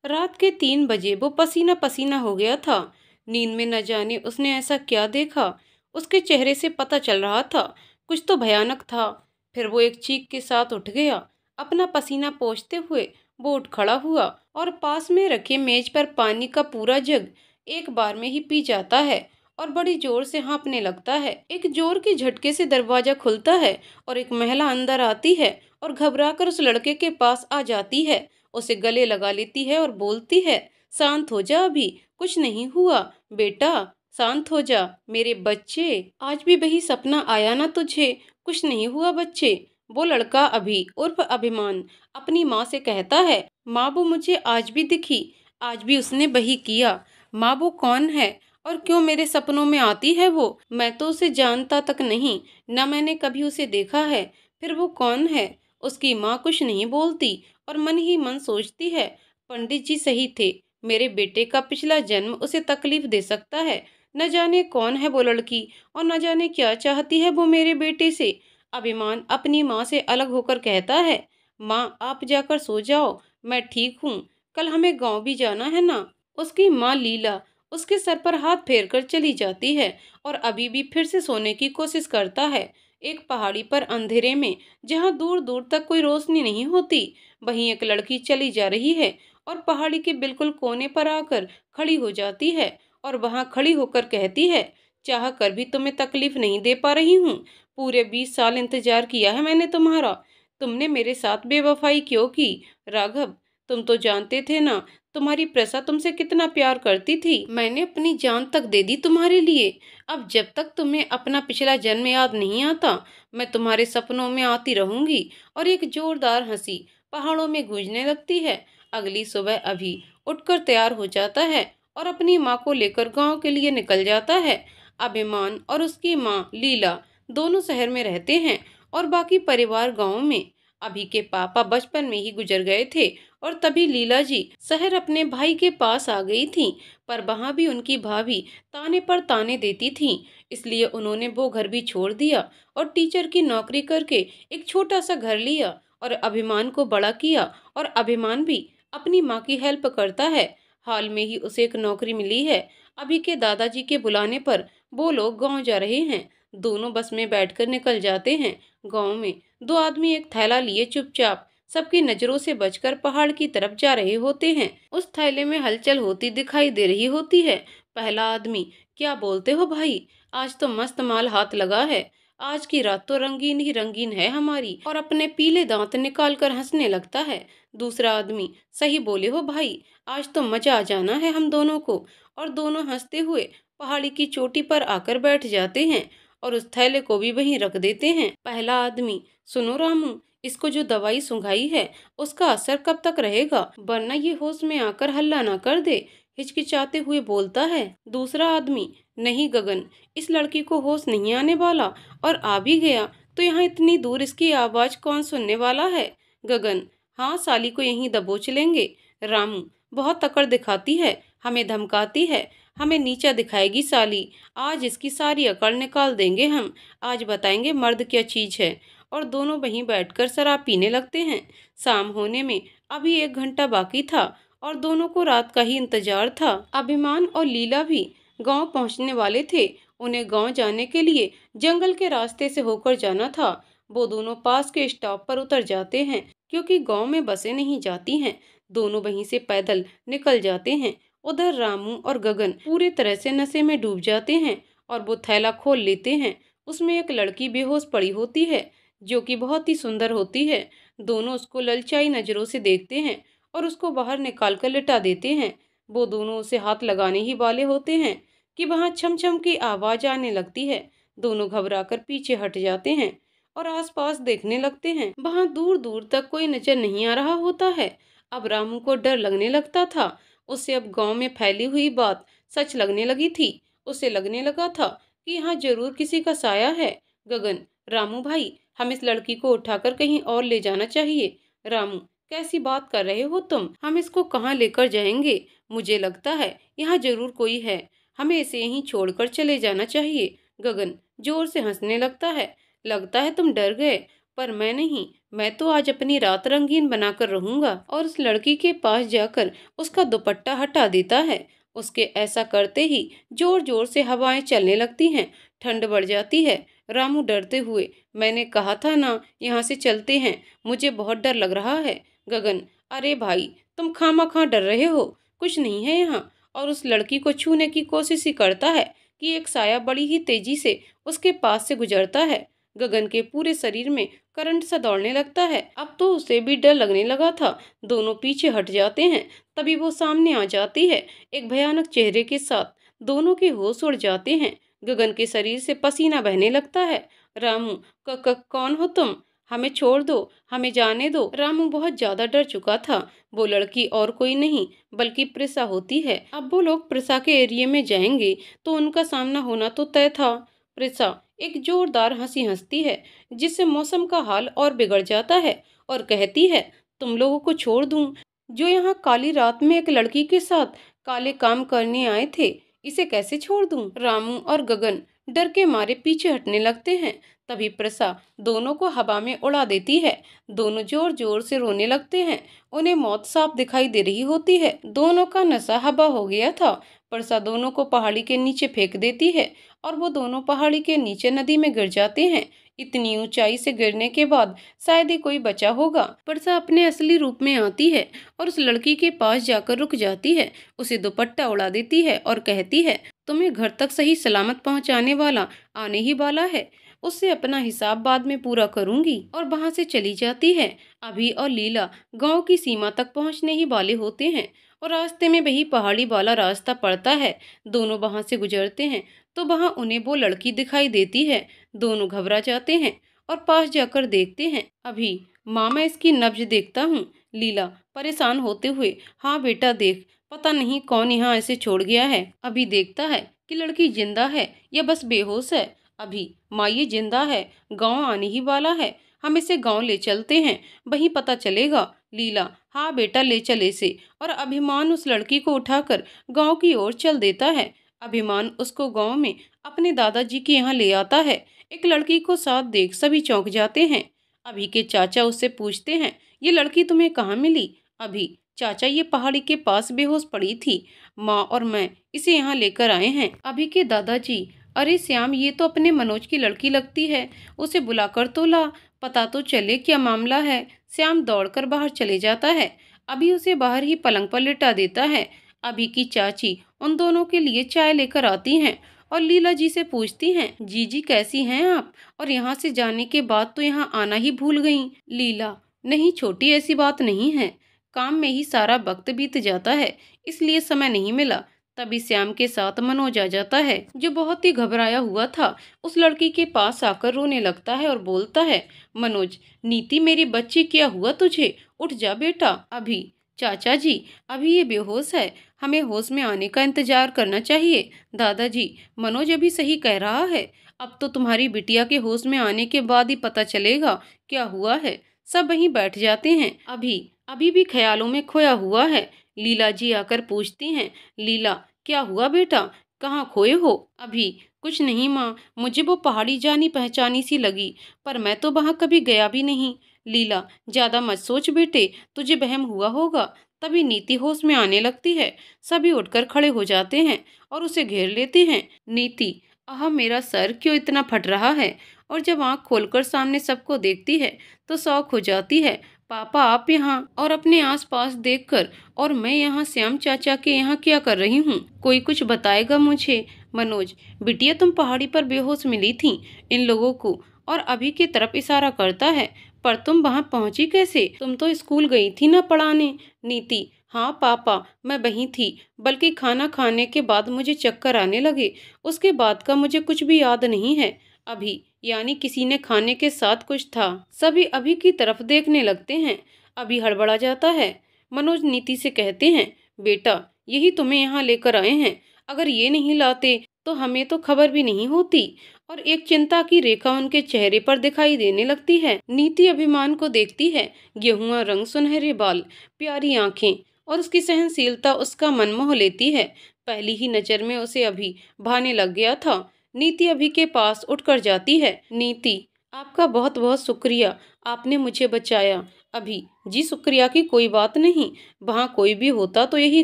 रात के 3 बजे वो पसीना पसीना हो गया था। नींद में न जाने उसने ऐसा क्या देखा। उसके चेहरे से पता चल रहा था कुछ तो भयानक था। फिर वो एक चीख के साथ उठ गया। अपना पसीना पोंछते हुए वो उठ खड़ा हुआ और पास में रखे मेज पर पानी का पूरा जग एक बार में ही पी जाता है और बड़ी जोर से हाँफने लगता है। एक जोर के झटके से दरवाजा खुलता है और एक महिला अंदर आती है और घबराकर उस लड़के के पास आ जाती है। उसे गले लगा लेती है और बोलती है, शांत हो जा, अभी कुछ नहीं हुआ बेटा, शांत हो जा मेरे बच्चे। आज भी वही सपना आया ना तुझे? कुछ नहीं हुआ बच्चे। वो लड़का अभी उर्फ अभिमान अपनी माँ से कहता है, माँ वो मुझे आज भी दिखी, आज भी उसने वही किया। माँ वो कौन है और क्यों मेरे सपनों में आती है वो? मैं तो उसे जानता तक नहीं, न मैंने कभी उसे देखा है। फिर वो कौन है? उसकी माँ कुछ नहीं बोलती और मन ही मन सोचती है, पंडित जी सही थे, मेरे बेटे का पिछला जन्म उसे तकलीफ दे सकता है। न जाने कौन है वो लड़की और न जाने क्या चाहती है वो मेरे बेटे से। अभिमान अपनी माँ से अलग होकर कहता है, माँ आप जाकर सो जाओ, मैं ठीक हूँ, कल हमें गांव भी जाना है ना। उसकी माँ लीला उसके सर पर हाथ फेर कर चली जाती है और अभी भी फिर से सोने की कोशिश करता है। एक पहाड़ी पर अंधेरे में, जहाँ दूर दूर तक कोई रोशनी नहीं होती, वहीं एक लड़की चली जा रही है और पहाड़ी के बिल्कुल कोने पर आकर खड़ी हो जाती है और वहां खड़ी होकर कहती है, चाह कर भी तुम्हें तकलीफ नहीं दे पा रही हूँ। पूरे 20 साल इंतजार किया है मैंने तुम्हारा, तुमने मेरे साथ बेवफाई क्यों की? राघव, तुम तो जानते थे ना, तुम्हारी प्रसा तुमसे कितना प्यार करती थी। मैंने अपनी जान तक दे दी तुम्हारे लिए। अब जब तक तुम्हें अपना पिछला जन्म याद नहीं आता, मैं तुम्हारे सपनों में आती रहूंगी। और एक जोरदार हंसी पहाड़ों में गूंजने लगती है। अगली सुबह अभी उठकर तैयार हो जाता है और अपनी माँ को लेकर गांव के लिए निकल जाता है। अभिमान और उसकी माँ लीला दोनों शहर में रहते हैं और बाकी परिवार गांव में। अभी के पापा बचपन में ही गुजर गए थे और तभी लीला जी शहर अपने भाई के पास आ गई थी। पर वहां भी उनकी भाभी ताने पर ताने देती थी, इसलिए उन्होंने वो घर भी छोड़ दिया और टीचर की नौकरी करके एक छोटा सा घर लिया और अभिमान को बड़ा किया। और अभिमान भी अपनी माँ की हेल्प करता है। हाल में ही उसे एक नौकरी मिली है। अभी के दादाजी के बुलाने पर वो लोग गांव जा रहे हैं। दोनों बस में बैठकर निकल जाते हैं। गांव में दो आदमी एक थैला लिए चुपचाप सबकी नजरों से बचकर पहाड़ की तरफ जा रहे होते हैं। उस थैले में हलचल होती दिखाई दे रही होती है। पहला आदमी, क्या बोलते हो भाई, आज तो मस्त माल हाथ लगा है, आज की रात तो रंगीन ही रंगीन है हमारी, और अपने पीले दांत निकाल कर हंसने लगता है। दूसरा आदमी, सही बोले हो भाई, आज तो मजा आ जाना है हम दोनों को। और दोनों हंसते हुए पहाड़ी की चोटी पर आकर बैठ जाते हैं और उस थैले को भी वहीं रख देते हैं। पहला आदमी, सुनो रामू, इसको जो दवाई सुंघाई है उसका असर कब तक रहेगा, वरना ये होश में आकर हल्ला ना कर दे, हिचकिचाते हुए बोलता है। दूसरा आदमी, नहीं गगन, इस लड़की को होश नहीं आने वाला, और आ भी गया तो यहाँ इतनी दूर इसकी आवाज कौन सुनने वाला है? गगन, हाँ साली को यहीं दबोच लेंगे। रामू, बहुत अकड़ दिखाती है, हमें धमकाती है, हमें नीचा दिखाएगी साली, आज इसकी सारी अकड़ निकाल देंगे हम, आज बताएंगे मर्द क्या चीज है। और दोनों वहीं बैठकर शराब पीने लगते हैं। शाम होने में अभी 1 घंटा बाकी था और दोनों को रात का ही इंतजार था। अभिमान और लीला भी गांव पहुंचने वाले थे। उन्हें गांव जाने के लिए जंगल के रास्ते से होकर जाना था। वो दोनों पास के स्टॉप पर उतर जाते हैं क्योंकि गांव में बसें नहीं जाती हैं। दोनों वहीं से पैदल निकल जाते हैं। उधर रामू और गगन पूरे तरह से नशे में डूब जाते हैं और वो थैला खोल लेते हैं। उसमें एक लड़की बेहोश पड़ी होती है जो कि बहुत ही सुंदर होती है। दोनों उसको ललचाई नजरों से देखते हैं और उसको बाहर निकाल कर लिटा देते हैं। वो दोनों उसे हाथ लगाने ही वाले होते हैं कि वहां छम छम की आवाज आने लगती है। दोनों घबराकर पीछे हट जाते हैं और आसपास देखने लगते हैं। वहां दूर दूर तक कोई नजर नहीं आ रहा होता है। अब रामू को डर लगने लगता था। उसे अब गांव में फैली हुई बात सच लगने लगी थी। उसे लगने लगा था कि यहाँ जरूर किसी का साया है। गगन, रामू भाई, हम इस लड़की को उठाकर कहीं और ले जाना चाहिए। रामू, कैसी बात कर रहे हो तुम, हम इसको कहाँ लेकर जाएंगे? मुझे लगता है यहाँ जरूर कोई है, हमें इसे यहीं छोड़कर चले जाना चाहिए। गगन जोर से हंसने लगता है। लगता है तुम डर गए, पर मैं नहीं, मैं तो आज अपनी रात रंगीन बनाकर रहूंगा। और उस लड़की के पास जाकर उसका दुपट्टा हटा देता है। उसके ऐसा करते ही जोर जोर से हवाएं चलने लगती हैं, ठंड बढ़ जाती है। रामू डरते हुए, मैंने कहा था ना, यहाँ से चलते हैं, मुझे बहुत डर लग रहा है। गगन, अरे भाई, तुम खामखा डर रहे हो, कुछ नहीं है यहाँ। और उस लड़की को छूने की कोशिश ही करता है कि एक साया बड़ी ही तेजी से उसके पास से गुजरता है। गगन के पूरे शरीर में करंट सा दौड़ने लगता है। अब तो उसे भी डर लगने लगा था। दोनों पीछे हट जाते हैं। तभी वो सामने आ जाती है, एक भयानक चेहरे के साथ। दोनों के होश उड़ जाते हैं। गगन के शरीर से पसीना बहने लगता है। रामू, कौन हो तुम? हमें छोड़ दो, हमें जाने दो। रामू बहुत ज्यादा डर चुका था। वो लड़की और कोई नहीं बल्कि प्रिसा होती है। अब वो लोग प्रिसा के एरिया में जाएंगे तो उनका सामना होना तो तय था। प्रिसा एक जोरदार हंसी हंसती है, जिससे मौसम का हाल और बिगड़ जाता है, और कहती है, तुम लोगों को छोड़ दूं जो यहाँ काली रात में एक लड़की के साथ काले काम करने आए थे, इसे कैसे छोड़ दूं? रामू और गगन डर के मारे पीछे हटने लगते हैं। तभी प्रसा दोनों को हवा में उड़ा देती है। दोनों जोर जोर से रोने लगते हैं। उन्हें मौत साफ दिखाई दे रही होती है। दोनों का नशा हवा हो गया था। प्रसा दोनों को पहाड़ी के नीचे फेंक देती है और वो दोनों पहाड़ी के नीचे नदी में गिर जाते हैं। इतनी ऊंचाई से गिरने के बाद शायद ही कोई बचा होगा। प्रसा अपने असली रूप में आती है और उस लड़की के पास जाकर रुक जाती है, उसे दुपट्टा उड़ा देती है और कहती है, तुम्हें घर तक सही सलामत पहुंचाने वाला आने ही वाला है, उससे अपना हिसाब बाद में पूरा करूंगी। और वहां से चली जाती है। अभी और लीला गांव की सीमा तक पहुंचने ही वाले होते हैं और रास्ते में वही पहाड़ी वाला रास्ता पड़ता है। दोनों वहां से गुजरते हैं तो वहां उन्हें वो लड़की दिखाई देती है। दोनों घबरा जाते हैं और पास जाकर देखते हैं। अभी, माँ, मैं इसकी नब्ज देखता हूँ। लीला परेशान होते हुए, हाँ बेटा देख, पता नहीं कौन यहाँ ऐसे छोड़ गया है। अभी देखता है कि लड़की जिंदा है या बस बेहोश है। अभी, माँ ये जिंदा है, गांव आने ही वाला है, हम इसे गांव ले चलते हैं, वहीं पता चलेगा। लीला, हाँ बेटा ले चले इसे। और अभिमान उस लड़की को उठाकर गांव की ओर चल देता है। अभिमान उसको गांव में अपने दादाजी के यहाँ ले आता है। एक लड़की को साथ देख सभी चौंक जाते हैं। अभी के चाचा उससे पूछते हैं, ये लड़की तुम्हें कहाँ मिली? अभी, चाचा ये पहाड़ी के पास बेहोश पड़ी थी, माँ और मैं इसे यहाँ लेकर आए हैं। अभी के दादाजी, अरे श्याम, ये तो अपने मनोज की लड़की लगती है, उसे बुलाकर तो ला, पता तो चले क्या मामला है। श्याम दौड़कर बाहर चले जाता है। अभी उसे बाहर ही पलंग पर लिटा देता है। अभी की चाची उन दोनों के लिए चाय लेकर आती हैं और लीला जी से पूछती हैं, जीजी कैसी हैं आप? और यहाँ से जाने के बाद तो यहाँ आना ही भूल गईं। लीला, नहीं छोटी, ऐसी बात नहीं है, काम में ही सारा वक्त बीत जाता है, इसलिए समय नहीं मिला। तभी श्याम के साथ मनोज आ जाता है, जो बहुत ही घबराया हुआ था। उस लड़की के पास आकर रोने लगता है और बोलता है, मनोज, नीति मेरी बच्ची, क्या हुआ तुझे? उठ जा बेटा। अभी, चाचा जी, अभी ये बेहोश है, हमें होश में आने का इंतजार करना चाहिए। दादाजी, मनोज अभी सही कह रहा है, अब तो तुम्हारी बिटिया के होश में आने के बाद ही पता चलेगा क्या हुआ है। सब वहीं बैठ जाते हैं। अभी भी ख्यालों में खोया हुआ है। लीला जी आकर पूछती हैं, लीला क्या हुआ बेटा, कहाँ खोए हो? अभी, कुछ नहीं माँ, मुझे वो पहाड़ी जानी पहचानी सी लगी, पर मैं तो वहाँ कभी गया भी नहीं। लीला, ज्यादा मत सोच बेटे, तुझे वहम हुआ होगा। तभी नीति होश में आने लगती है। सभी उठकर खड़े हो जाते हैं और उसे घेर लेते हैं। नीति, आह मेरा सर क्यों इतना फट रहा है? और जब आँख खोलकर सामने सबको देखती है तो शौक हो जाती है। पापा आप यहाँ? और अपने आसपास देखकर, और मैं यहाँ श्याम चाचा के यहाँ क्या कर रही हूँ? कोई कुछ बताएगा मुझे? मनोज, बिटिया तुम पहाड़ी पर बेहोश मिली थी इन लोगों को, और अभी की तरफ इशारा करता है, पर तुम वहाँ पहुँची कैसे? तुम तो स्कूल गई थी ना पढ़ाने। नीति, हाँ पापा, मैं वहीं थी, बल्कि खाना खाने के बाद मुझे चक्कर आने लगे, उसके बाद का मुझे कुछ भी याद नहीं है। अभी, यानी किसी ने खाने के साथ कुछ था। सभी अभी की तरफ देखने लगते हैं। अभी हड़बड़ा जाता है। मनोज नीति से कहते हैं, बेटा यही तुम्हें यहाँ लेकर आए हैं, अगर ये नहीं लाते तो हमें तो खबर भी नहीं होती। और एक चिंता की रेखा उनके चेहरे पर दिखाई देने लगती है। नीति अभिमान को देखती है। गेहुआ रंग, सुनहरे बाल, प्यारी आंखें और उसकी सहनशीलता उसका मन मोह लेती है। पहली ही नजर में उसे अभी भाने लग गया था। नीति अभी के पास उठकर जाती है। नीति, आपका बहुत बहुत शुक्रिया, आपने मुझे बचाया। अभी जी शुक्रिया की कोई बात नहीं, वहाँ कोई भी होता तो यही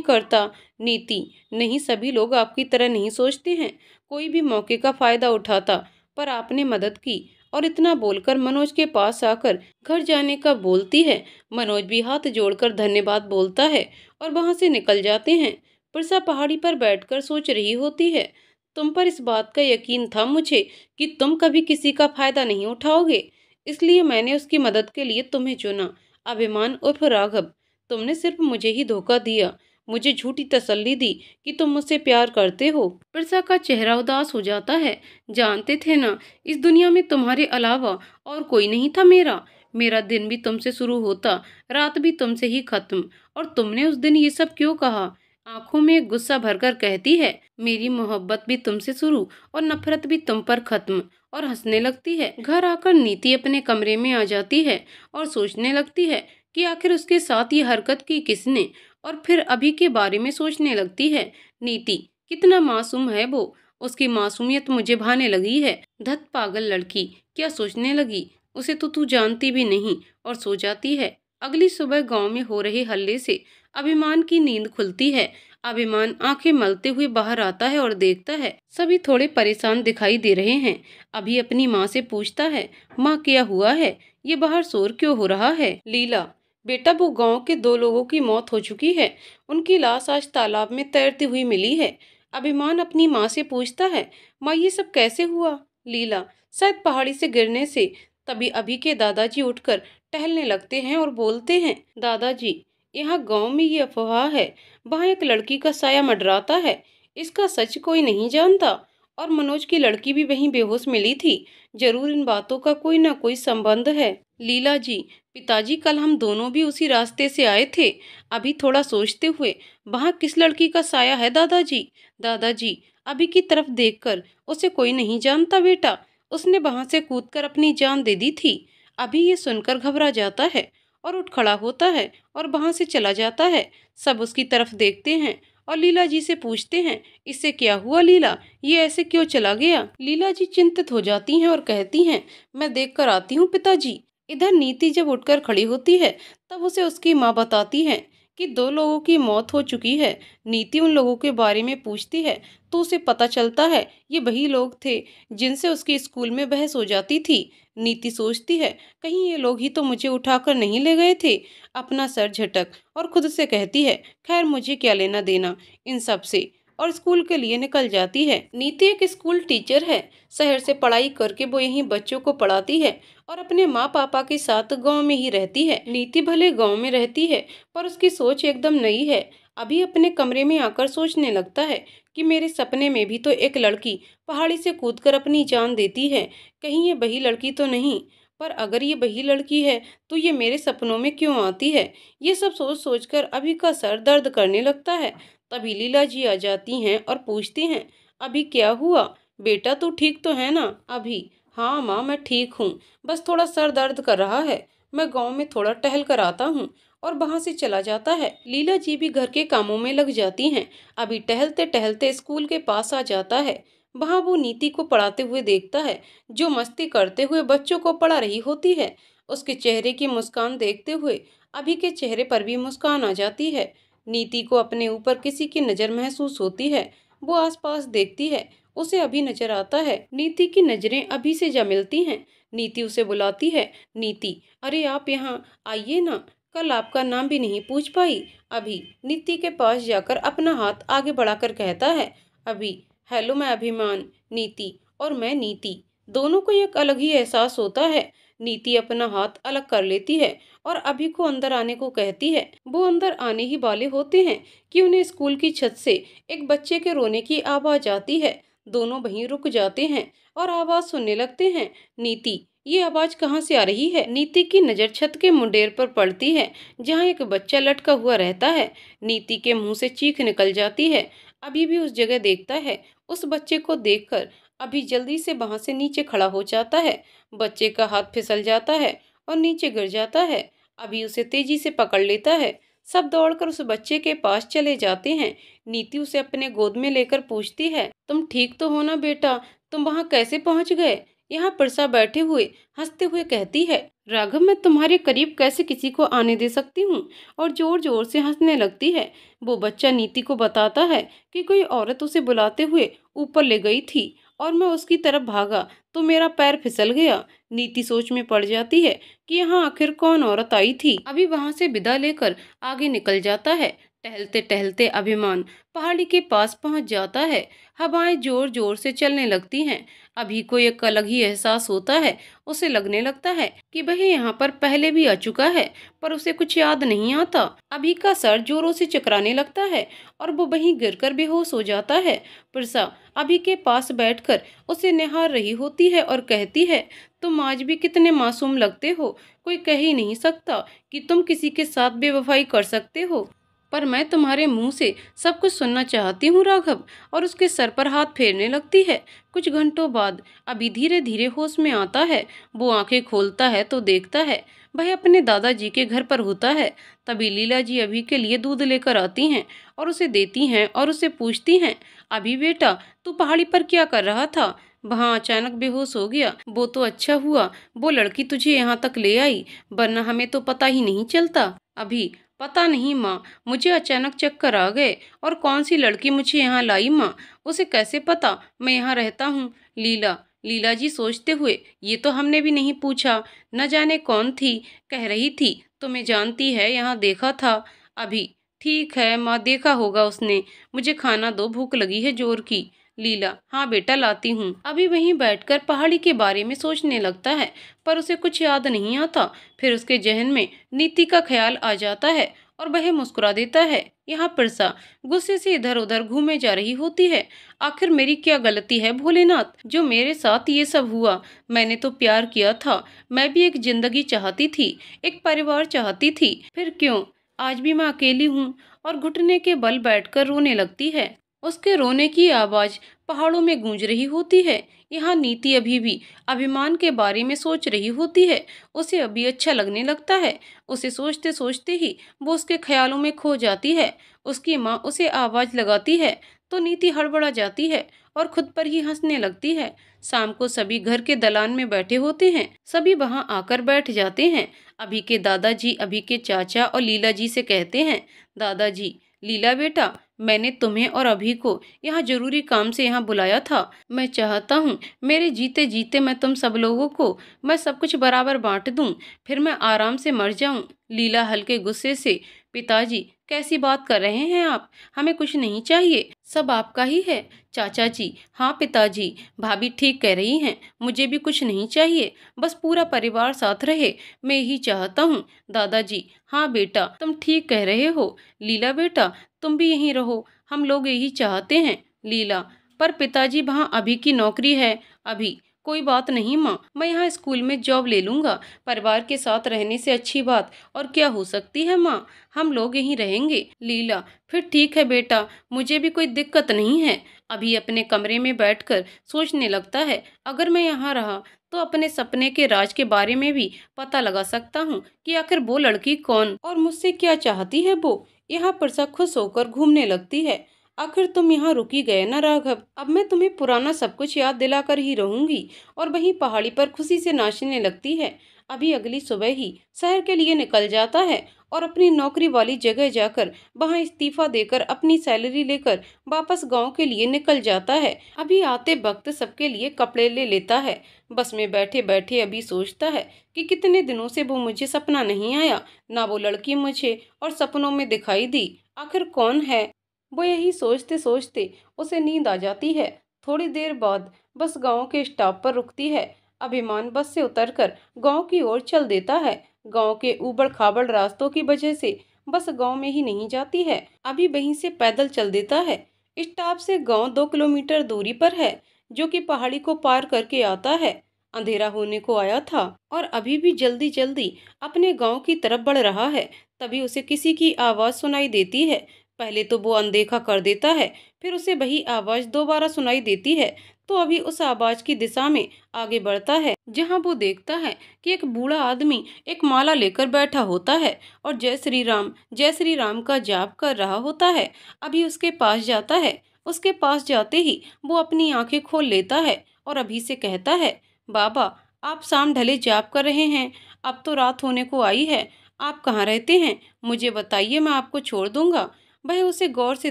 करता। नीति, नहीं, सभी लोग आपकी तरह नहीं सोचते हैं, कोई भी मौके का फायदा उठाता, पर आपने मदद की। और इतना बोलकर मनोज के पास आकर घर जाने का बोलती है। मनोज भी हाथ जोड़कर धन्यवाद बोलता है और वहां से निकल जाते हैं। प्रसा पहाड़ी पर बैठकर सोच रही होती है, तुम पर इस बात का यकीन था मुझे कि तुम कभी किसी का फायदा नहीं उठाओगे, इसलिए मैंने उसकी मदद के लिए तुम्हें चुना। अभिमान उर्फ राघव, तुमने सिर्फ मुझे ही धोखा दिया, मुझे झूठी तसल्ली दी कि तुम मुझसे प्यार करते हो। प्रसा का चेहरा उदास हो जाता है। जानते थे ना, इस दुनिया में तुम्हारे अलावा और कोई नहीं था मेरा। मेरा दिन भी तुमसे शुरू होता, रात भी तुमसे ही खत्म। और तुमने उस दिन ये सब क्यों कहा? आंखों में गुस्सा भरकर कहती है, मेरी मोहब्बत भी तुमसे शुरू और नफरत भी तुम पर खत्म। और हंसने लगती है। घर आकर नीति अपने कमरे में आ जाती है और सोचने लगती है कि आखिर उसके साथ ये हरकत की किसने। और फिर अभी के बारे में सोचने लगती है। नीति कितना मासूम है वो, उसकी मासूमियत मुझे भाने लगी है। धत पागल लड़की, क्या सोचने लगी, उसे तो तू जानती भी नहीं। और सो जाती है। अगली सुबह गांव में हो रहे हल्ले से अभिमान की नींद खुलती है। अभिमान आंखें मलते हुए बाहर आता है और देखता है सभी थोड़े परेशान दिखाई दे रहे हैं। अभी अपनी माँ से पूछता है, माँ क्या हुआ है, ये बाहर शोर क्यों हो रहा है? लीला, बेटा वो गांव के 2 लोगों की मौत हो चुकी है, उनकी लाश आज तालाब में तैरती हुई मिली है। अभिमान अपनी माँ से पूछता है, माँ ये सब कैसे हुआ? लीला, शायद पहाड़ी से गिरने से। तभी अभी के दादाजी उठकर टहलने लगते हैं और बोलते हैं, दादाजी यहाँ गांव में ये अफवाह है, वहाँ एक लड़की का साया मंडराता है, इसका सच कोई नहीं जानता। और मनोज की लड़की भी वहीं बेहोश मिली थी, जरूर इन बातों का कोई ना कोई संबंध है। लीला जी, पिताजी कल हम दोनों भी उसी रास्ते से आए थे। अभी थोड़ा सोचते हुए, वहाँ किस लड़की का साया है दादाजी? दादाजी अभी की तरफ देखकर, उसे कोई नहीं जानता बेटा, उसने वहां से कूदकर अपनी जान दे दी थी। अभी ये सुनकर घबरा जाता है और उठ खड़ा होता है और वहां से चला जाता है। सब उसकी तरफ देखते हैं और लीला जी से पूछते हैं, इससे क्या हुआ लीला, ये ऐसे क्यों चला गया? लीला जी चिंतित हो जाती हैं और कहती हैं, मैं देख कर आती हूँ पिताजी। इधर नीति जब उठकर खड़ी होती है तब उसे उसकी माँ बताती है कि 2 लोगों की मौत हो चुकी है। नीति उन लोगों के बारे में पूछती है तो उसे पता चलता है ये वही लोग थे जिनसे उसके स्कूल में बहस हो जाती थी। नीति सोचती है, कहीं ये लोग ही तो मुझे उठाकर नहीं ले गए थे। अपना सर झटक और खुद से कहती है, खैर मुझे क्या लेना देना इन सब से, और स्कूल के लिए निकल जाती है। नीति एक स्कूल टीचर है, शहर से पढ़ाई करके वो यहीं बच्चों को पढ़ाती है और अपने माँ पापा के साथ गांव में ही रहती है। नीति भले गांव में रहती है पर उसकी सोच एकदम नई है। अभी अपने कमरे में आकर सोचने लगता है कि मेरे सपने में भी तो एक लड़की पहाड़ी से कूदकर अपनी जान देती है, कहीं ये वही लड़की तो नहीं? पर अगर ये वही लड़की है तो ये मेरे सपनों में क्यों आती है? ये सब सोच सोचकर अभी का सर दर्द करने लगता है। तभी लीला जी आ जाती हैं और पूछती हैं, अभी क्या हुआ बेटा, तू ठीक तो है ना? अभी, हाँ माँ मैं ठीक हूँ, बस थोड़ा सर दर्द कर रहा है, मैं गांव में थोड़ा टहल कर आता हूँ। और वहां से चला जाता है। लीला जी भी घर के कामों में लग जाती हैं। अभी टहलते टहलते स्कूल के पास आ जाता है। वहां वो नीति को पढ़ाते हुए देखता है, जो मस्ती करते हुए बच्चों को पढ़ा रही होती है। उसके चेहरे की मुस्कान देखते हुए अभी के चेहरे पर भी मुस्कान आ जाती है। नीति को अपने ऊपर किसी की नज़र महसूस होती है। वो आसपास देखती है, उसे अभी नजर आता है। नीति की नज़रें अभी से जा मिलती हैं। नीति उसे बुलाती है, नीति अरे आप यहाँ आइए ना, कल आपका नाम भी नहीं पूछ पाई। अभी नीति के पास जाकर अपना हाथ आगे बढ़ाकर कहता है, अभी हेलो मैं अभिमान, नीति और मैं नीति, दोनों को एक अलग ही एहसास होता है। नीति अपना हाथ अलग कर लेती है और अभी को अंदर आने को कहती है। वो अंदर आने ही वाले होते हैं कि उन्हें स्कूल की छत से एक बच्चे के रोने की आवाज आती है। दोनों वहीं रुक जाते हैं और आवाज सुनने लगते हैं। नीति, ये आवाज कहाँ से आ रही है? नीति की नज़र छत के मुंडेर पर पड़ती है जहाँ एक बच्चा लटका हुआ रहता है। नीति के मुंह से चीख निकल जाती है। अभी भी उस जगह देखता है। उस बच्चे को देखकर अभी जल्दी से वहां से नीचे खड़ा हो जाता है। बच्चे का हाथ फिसल जाता है और नीचे गिर जाता है। अभी उसे तेजी से पकड़ लेता है। सब दौड़कर उस बच्चे के पास चले जाते हैं। नीति उसे अपने गोद में लेकर पूछती है, तुम ठीक तो हो ना बेटा, तुम वहां कैसे पहुंच गए? यहाँ परसा बैठे हुए हंसते हुए कहती है, राघव मैं तुम्हारे करीब कैसे किसी को आने दे सकती हूँ, और जोर जोर से हंसने लगती है। वो बच्चा नीति को बताता है कि कोई औरत उसे बुलाते हुए ऊपर ले गई थी और मैं उसकी तरफ भागा तो मेरा पैर फिसल गया। नीति सोच में पड़ जाती है कि यहाँ आखिर कौन औरत आई थी। अभी वहां से विदा लेकर आगे निकल जाता है। टहलते टहलते अभिमान पहाड़ी के पास पहुंच जाता है। हवाएं जोर जोर से चलने लगती हैं। अभी को एक अलग ही एहसास होता है। उसे लगने लगता है कि वह यहाँ पर पहले भी आ चुका है, पर उसे कुछ याद नहीं आता। अभी का सर जोरों से चकराने लगता है और वो वहीं गिरकर बेहोश हो जाता है। प्रसा अभी के पास बैठकर उसे निहार रही होती है और कहती है, तुम आज भी कितने मासूम लगते हो। कोई कह ही नहीं सकता कि तुम किसी के साथ बेवफाई कर सकते हो, पर मैं तुम्हारे मुंह से सब कुछ सुनना चाहती हूँ राघव। और उसके सर पर हाथ फेरने लगती है। कुछ घंटों बाद अभी धीरे धीरे होश में आता है। वो आंखें खोलता है तो देखता है वह अपने दादाजी के घर पर होता है। तभी लीला जी अभी के लिए दूध लेकर आती हैं और उसे देती हैं और उसे पूछती हैं, अभी बेटा तू पहाड़ी पर क्या कर रहा था? वहाँ अचानक बेहोश हो गया। वो तो अच्छा हुआ वो लड़की तुझे यहाँ तक ले आई, वरना हमें तो पता ही नहीं चलता। अभी पता नहीं माँ, मुझे अचानक चक्कर आ गए और कौन सी लड़की मुझे यहाँ लाई माँ, उसे कैसे पता मैं यहाँ रहता हूँ? लीला जी सोचते हुए, ये तो हमने भी नहीं पूछा, न जाने कौन थी, कह रही थी तुम्हें जानती है, यहाँ देखा था। अभी ठीक है माँ, देखा होगा उसने। मुझे खाना दो, भूख लगी है जोर की। लीला हाँ बेटा लाती हूँ। अभी वहीं बैठकर पहाड़ी के बारे में सोचने लगता है, पर उसे कुछ याद नहीं आता। फिर उसके जहन में नीति का ख्याल आ जाता है और वह मुस्कुरा देता है। यहाँ प्रसा गुस्से से इधर उधर घूमे जा रही होती है। आखिर मेरी क्या गलती है भोलेनाथ, जो मेरे साथ ये सब हुआ? मैंने तो प्यार किया था, मैं भी एक जिंदगी चाहती थी, एक परिवार चाहती थी, फिर क्यों आज भी मैं अकेली हूँ? और घुटने के बल बैठकर रोने लगती है। उसके रोने की आवाज पहाड़ों में गूंज रही होती है। यहाँ नीति अभी भी अभिमान के बारे में सोच रही होती है। उसे अभी अच्छा लगने लगता है। उसे सोचते सोचते ही वो उसके ख्यालों में खो जाती है। उसकी माँ उसे आवाज लगाती है तो नीति हड़बड़ा जाती है और खुद पर ही हंसने लगती है। शाम को सभी घर के दलान में बैठे होते हैं। सभी वहाँ आकर बैठ जाते हैं। अभी के दादाजी अभी के चाचा और लीला जी से कहते हैं, दादाजी लीला बेटा, मैंने तुम्हें और अभी को यहाँ जरूरी काम से यहाँ बुलाया था। मैं चाहता हूँ मेरे जीते जीते मैं तुम सब लोगों को मैं सब कुछ बराबर बांट दूँ, फिर मैं आराम से मर जाऊँ। लीला हल्के गुस्से से, पिताजी कैसी बात कर रहे हैं आप? हमें कुछ नहीं चाहिए, सब आपका ही है। चाचा जी हाँ पिताजी, भाभी ठीक कह रही हैं, मुझे भी कुछ नहीं चाहिए, बस पूरा परिवार साथ रहे, मैं यही चाहता हूँ। दादाजी हाँ बेटा तुम ठीक कह रहे हो। लीला बेटा तुम भी यहीं रहो, हम लोग यही चाहते हैं। लीला पर पिताजी वहाँ अभी की नौकरी है। अभी कोई बात नहीं माँ, मैं यहाँ स्कूल में जॉब ले लूँगा। परिवार के साथ रहने से अच्छी बात और क्या हो सकती है माँ, हम लोग यहीं रहेंगे। लीला फिर ठीक है बेटा, मुझे भी कोई दिक्कत नहीं है। अभी अपने कमरे में बैठकर सोचने लगता है, अगर मैं यहाँ रहा तो अपने सपने के राज के बारे में भी पता लगा सकता हूँ कि आखिर वो लड़की कौन और मुझसे क्या चाहती है वो। यहाँ परसा खुश होकर घूमने लगती है। आखिर तुम यहाँ रुकी गए ना राघव, अब मैं तुम्हें पुराना सब कुछ याद दिलाकर ही रहूंगी। और वहीं पहाड़ी पर खुशी से नाचने लगती है। अभी अगली सुबह ही शहर के लिए निकल जाता है और अपनी नौकरी वाली जगह जाकर वहां इस्तीफा देकर अपनी सैलरी लेकर वापस गांव के लिए निकल जाता है। अभी आते वक्त सबके लिए कपड़े ले लेता है। बस में बैठे बैठे अभी सोचता है कि कितने दिनों से वो मुझे सपना नहीं आया, ना वो लड़की मुझे और सपनों में दिखाई दी, आखिर कौन है वो? यही सोचते सोचते उसे नींद आ जाती है। थोड़ी देर बाद बस गांव के स्टॉप पर रुकती है। अभिमान बस से उतरकर गांव की ओर चल देता है। गांव के ऊबड़ खाबड़ रास्तों की वजह से बस गांव में ही नहीं जाती है। अभी वहीं से पैदल चल देता है। स्टॉप से गांव 2 किलोमीटर दूरी पर है, जो कि पहाड़ी को पार करके आता है। अंधेरा होने को आया था और अभी भी जल्दी जल्दी अपने गांव की तरफ बढ़ रहा है। तभी उसे किसी की आवाज सुनाई देती है। पहले तो वो अनदेखा कर देता है, फिर उसे वही आवाज दोबारा सुनाई देती है। तो अभी उस आवाज की दिशा में आगे बढ़ता है, जहां वो देखता है कि एक बूढ़ा आदमी एक माला लेकर बैठा होता है और जय श्री राम का जाप कर रहा होता है। अभी उसके पास जाता है। उसके पास जाते ही वो अपनी आंखें खोल लेता है और अभी से कहता है, बाबा, आप शाम ढले जाप कर रहे हैं। अब तो रात होने को आई है। आप कहाँ रहते हैं? मुझे बताइए, मैं आपको छोड़ दूंगा। वह उसे गौर से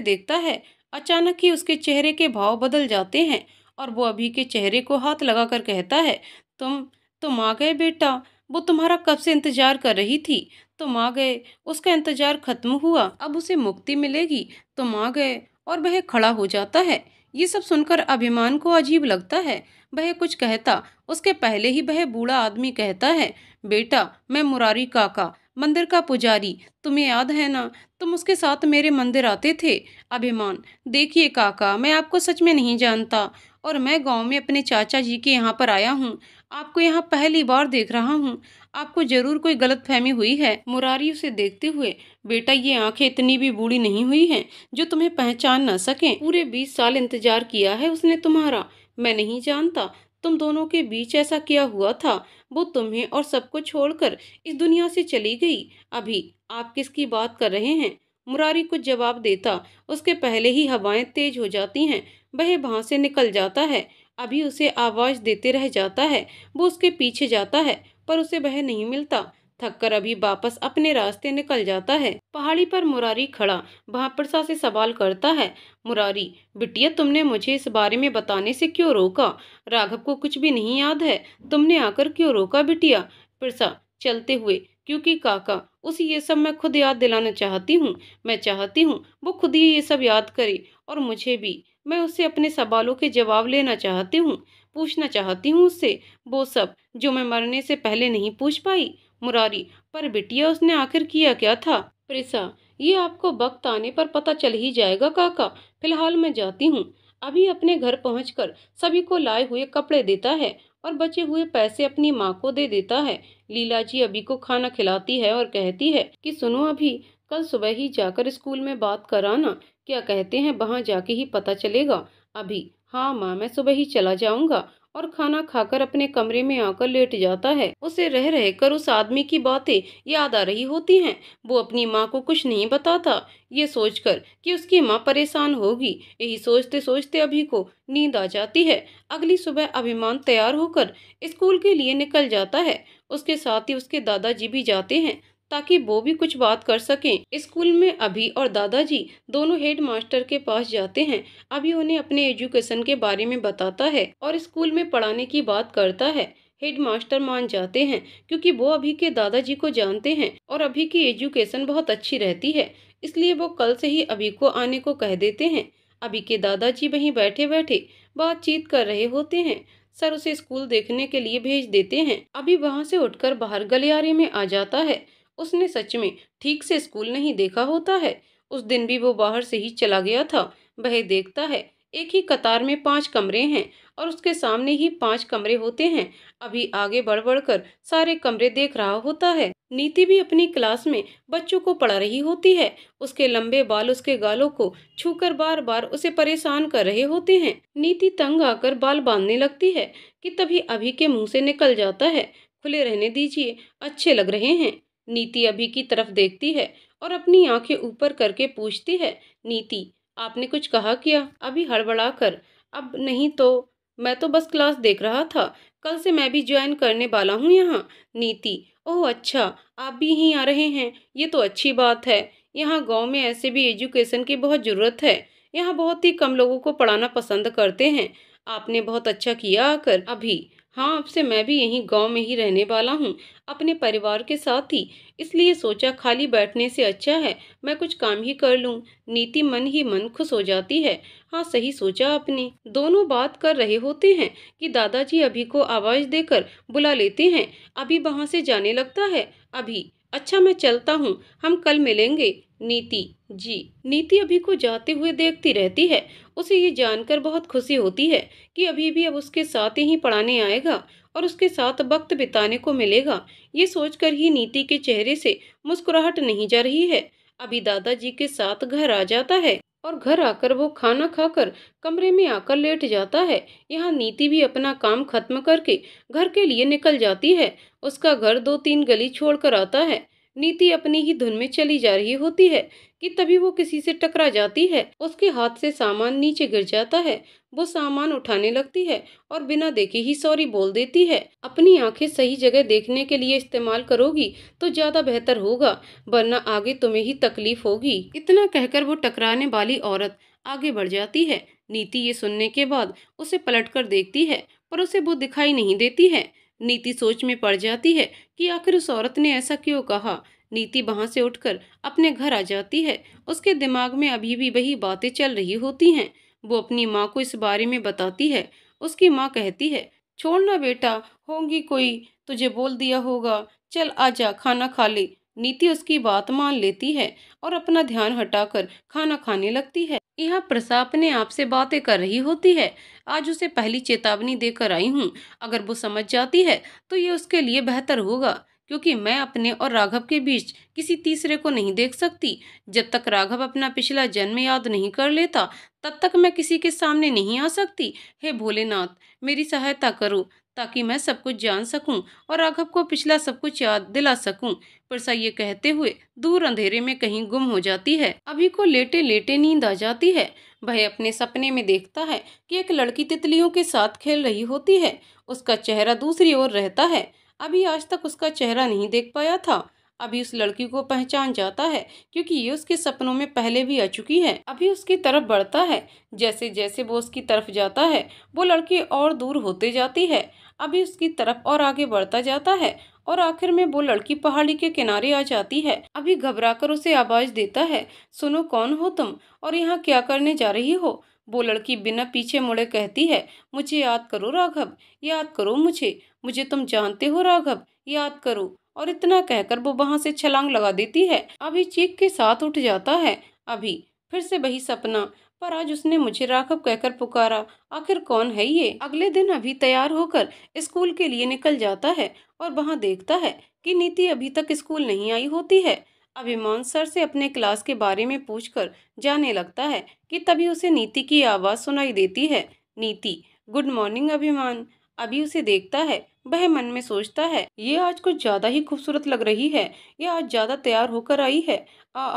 देखता है। अचानक ही उसके चेहरे के भाव बदल जाते हैं और वो अभी के चेहरे को हाथ लगाकर कहता है, तुम तुम आ गए बेटा। वो तुम्हारा कब से इंतजार कर रही थी। तुम आ गए। उसका इंतजार खत्म हुआ। अब उसे मुक्ति मिलेगी। तुम आ गए। और वह खड़ा हो जाता है। ये सब सुनकर अभिमान को अजीब लगता है। वह कुछ कहता उसके पहले ही वह बूढ़ा आदमी कहता है, बेटा, मैं मुरारी काका, मंदिर का पुजारी, तुम्हें याद है ना? तुम उसके साथ मेरे मंदिर आते थे। अभिमान, देखिए काका, मैं आपको सच में नहीं जानता और मैं गांव में अपने चाचा जी के यहाँ पर आया हूँ। आपको यहाँ पहली बार देख रहा हूँ। आपको जरूर कोई गलतफहमी हुई है। मुरारी उसे देखते हुए, बेटा, ये आंखें इतनी भी बूढ़ी नहीं हुई हैं जो तुम्हें पहचान न सकें। पूरे 20 साल इंतजार किया है उसने तुम्हारा। मैं नहीं जानता तुम दोनों के बीच ऐसा क्या हुआ था। वो तुम्हें और सबको छोड़कर इस दुनिया से चली गई। अभी आप किसकी बात कर रहे हैं? मुरारी कुछ जवाब देता उसके पहले ही हवाएं तेज हो जाती हैं। वह वहां से निकल जाता है। अभी उसे आवाज देते रह जाता है। वो उसके पीछे जाता है पर उसे वह नहीं मिलता। थककर अभी वापस अपने रास्ते निकल जाता है। पहाड़ी पर मुरारी खड़ा भापरसा से सवाल करता है, मुरारी, बिटिया, तुमने मुझे इस बारे में बताने से क्यों रोका? राघव को कुछ भी नहीं याद है। तुमने आकर क्यों रोका बिटिया? पिरसा चलते हुए, क्योंकि काका, उसे ये सब मैं खुद याद दिलाना चाहती हूँ। मैं चाहती हूँ वो खुद ही ये सब याद करे और मुझे भी। मैं उससे अपने सवालों के जवाब लेना चाहती हूँ, पूछना चाहती हूँ उससे वो सब जो मैं मरने से पहले नहीं पूछ पाई। मुरारी, पर बिटिया, उसने आखिर किया क्या था? प्रिसा, ये आपको वक्त आने पर पता चल ही जाएगा काका। फिलहाल मैं जाती हूँ। अभी अपने घर पहुंचकर सभी को लाए हुए कपड़े देता है और बचे हुए पैसे अपनी माँ को दे देता है। लीला जी अभी को खाना खिलाती है और कहती है कि सुनो अभी, कल सुबह ही जाकर स्कूल में बात कराना। क्या कहते हैं, वहां जाके ही पता चलेगा। अभी, हाँ माँ, मैं सुबह ही चला जाऊंगा। और खाना खाकर अपने कमरे में आकर लेट जाता है। उसे रह रहकर उस आदमी की बातें याद आ रही होती हैं। वो अपनी माँ को कुछ नहीं बताता, ये सोचकर कि उसकी माँ परेशान होगी। यही सोचते सोचते अभी को नींद आ जाती है। अगली सुबह अभिमान तैयार होकर स्कूल के लिए निकल जाता है। उसके साथ ही उसके दादाजी भी जाते हैं ताकि वो भी कुछ बात कर सकें। स्कूल में अभी और दादाजी दोनों हेड मास्टर के पास जाते हैं। अभी उन्हें अपने एजुकेशन के बारे में बताता है और स्कूल में पढ़ाने की बात करता है। हेड मास्टर मान जाते हैं क्योंकि वो अभी के दादाजी को जानते हैं और अभी की एजुकेशन बहुत अच्छी रहती है, इसलिए वो कल से ही अभी को आने को कह देते हैं। अभी के दादाजी वहीं बैठे बैठे बातचीत कर रहे होते हैं। सर उसे स्कूल देखने के लिए भेज देते हैं। अभी वहां से उठकर बाहर गलियारे में आ जाता है। उसने सच में ठीक से स्कूल नहीं देखा होता है। उस दिन भी वो बाहर से ही चला गया था। वह देखता है एक ही कतार में 5 कमरे हैं और उसके सामने ही 5 कमरे होते हैं। अभी आगे बढ़ बढ़कर सारे कमरे देख रहा होता है। नीति भी अपनी क्लास में बच्चों को पढ़ा रही होती है। उसके लंबे बाल उसके गालों को छूकर बार बार उसे परेशान कर रहे होते हैं। नीति तंग आकर बाल बांधने लगती है कि तभी अभी के मुंह से निकल जाता है, खुले रहने दीजिए, अच्छे लग रहे हैं। नीति अभी की तरफ देखती है और अपनी आंखें ऊपर करके पूछती है, नीति, आपने कुछ कहा क्या? अभी हड़बड़ा कर, अब नहीं तो, मैं तो बस क्लास देख रहा था। कल से मैं भी ज्वाइन करने वाला हूँ यहाँ। नीति, ओह अच्छा, आप भी यहीं आ रहे हैं, ये तो अच्छी बात है। यहाँ गांव में ऐसे भी एजुकेशन की बहुत ज़रूरत है। यहाँ बहुत ही कम लोगों को पढ़ाना पसंद करते हैं। आपने बहुत अच्छा किया आकर। अभी, हाँ, अब से मैं भी यहीं गांव में ही रहने वाला हूँ, अपने परिवार के साथ ही। इसलिए सोचा खाली बैठने से अच्छा है मैं कुछ काम ही कर लूँ। नीति मन ही मन खुश हो जाती है। हाँ, सही सोचा आपने। दोनों बात कर रहे होते हैं कि दादाजी अभी को आवाज देकर बुला लेते हैं। अभी वहां से जाने लगता है। अभी, अच्छा मैं चलता हूँ, हम कल मिलेंगे। नीति, जी। नीति अभी को जाते हुए देखती रहती है। उसे ये जानकर बहुत खुशी होती है कि अभी भी अब उसके साथ ही पढ़ाने आएगा और उसके साथ वक्त बिताने को मिलेगा। ये सोचकर ही नीति के चेहरे से मुस्कुराहट नहीं जा रही है। अभी दादाजी के साथ घर आ जाता है और घर आकर वो खाना खाकर कमरे में आकर लेट जाता है। यहाँ नीति भी अपना काम खत्म करके घर के लिए निकल जाती है। उसका घर 2-3 गली छोड़कर आता है। नीति अपनी ही धुन में चली जा रही होती है कि तभी वो किसी से टकरा जाती है। उसके हाथ से सामान नीचे गिर जाता है। वो सामान उठाने लगती है और बिना देखे ही सॉरी बोल देती है। अपनी आंखें सही जगह देखने के लिए इस्तेमाल करोगी तो ज्यादा बेहतर होगा, वरना आगे तुम्हें ही तकलीफ होगी। इतना कहकर वो टकराने वाली औरत आगे बढ़ जाती है। नीति ये सुनने के बाद उसे पलटकर देखती है, पर उसे वो दिखाई नहीं देती है। नीति सोच में पड़ जाती है कि आखिर उस औरत ने ऐसा क्यों कहा। नीति वहां से उठकर अपने घर आ जाती है। उसके दिमाग में अभी भी वही बातें चल रही होती हैं। वो अपनी माँ को इस बारे में बताती है। उसकी माँ कहती है, छोड़ना बेटा, होंगी कोई, तुझे बोल दिया होगा, चल आजा खाना खा ले। नीति उसकी बात मान लेती है और अपना ध्यान हटाकर खाना खाने लगती है। यहाँ प्रसा अपने आप से बातें कर रही होती है। आज उसे पहली चेतावनी देकर आई हूँ। अगर वो समझ जाती है तो ये उसके लिए बेहतर होगा, क्योंकि मैं अपने और राघव के बीच किसी तीसरे को नहीं देख सकती। जब तक राघव अपना पिछला जन्म याद नहीं कर लेता, तब तक मैं किसी के सामने नहीं आ सकती। हे भोलेनाथ, मेरी सहायता करो ताकि मैं सब कुछ जान सकूं और राघव को पिछला सब कुछ याद दिला सकूं। परसा ये कहते हुए दूर अंधेरे में कहीं गुम हो जाती है। अभी को लेटे लेटे नींद आ जाती है। वह अपने सपने में देखता है कि एक लड़की तितलियों के साथ खेल रही होती है। उसका चेहरा दूसरी ओर रहता है। अभी आज तक उसका चेहरा नहीं देख पाया था। अभी उस लड़की को पहचान जाता है, क्योंकि ये उसके सपनों में पहले भी आ चुकी है। अभी उसकी तरफ बढ़ता है। जैसे जैसे वो उसकी तरफ जाता है, वो लड़की और दूर होते जाती है। अभी उसकी तरफ और आगे बढ़ता जाता है और आखिर में वो लड़की पहाड़ी के किनारे आ जाती है। अभी घबराकर उसे आवाज देता है, सुनो, कौन हो तुम और यहाँ क्या करने जा रही हो। वो लड़की बिना पीछे मुड़े कहती है, मुझे याद करो राघव, याद करो मुझे, मुझे तुम जानते हो राघव, याद करो। और इतना कहकर वो वहां से छलांग लगा देती है। अभी चीख के साथ उठ जाता है। अभी फिर से वही सपना, पर आज उसने मुझे राघव कहकर पुकारा। आखिर कौन है ये। अगले दिन अभी तैयार होकर स्कूल के लिए निकल जाता है और वहां देखता है कि नीति अभी तक स्कूल नहीं आई होती है। अभिमान सर से अपने क्लास के बारे में पूछकर जाने लगता है कि तभी उसे नीति की आवाज सुनाई देती है। नीति, गुड मॉर्निंग अभिमान। अभी उसे देखता है। वह मन में सोचता है, ये आज कुछ ज्यादा ही खूबसूरत लग रही है। ये आज ज्यादा तैयार होकर आई है।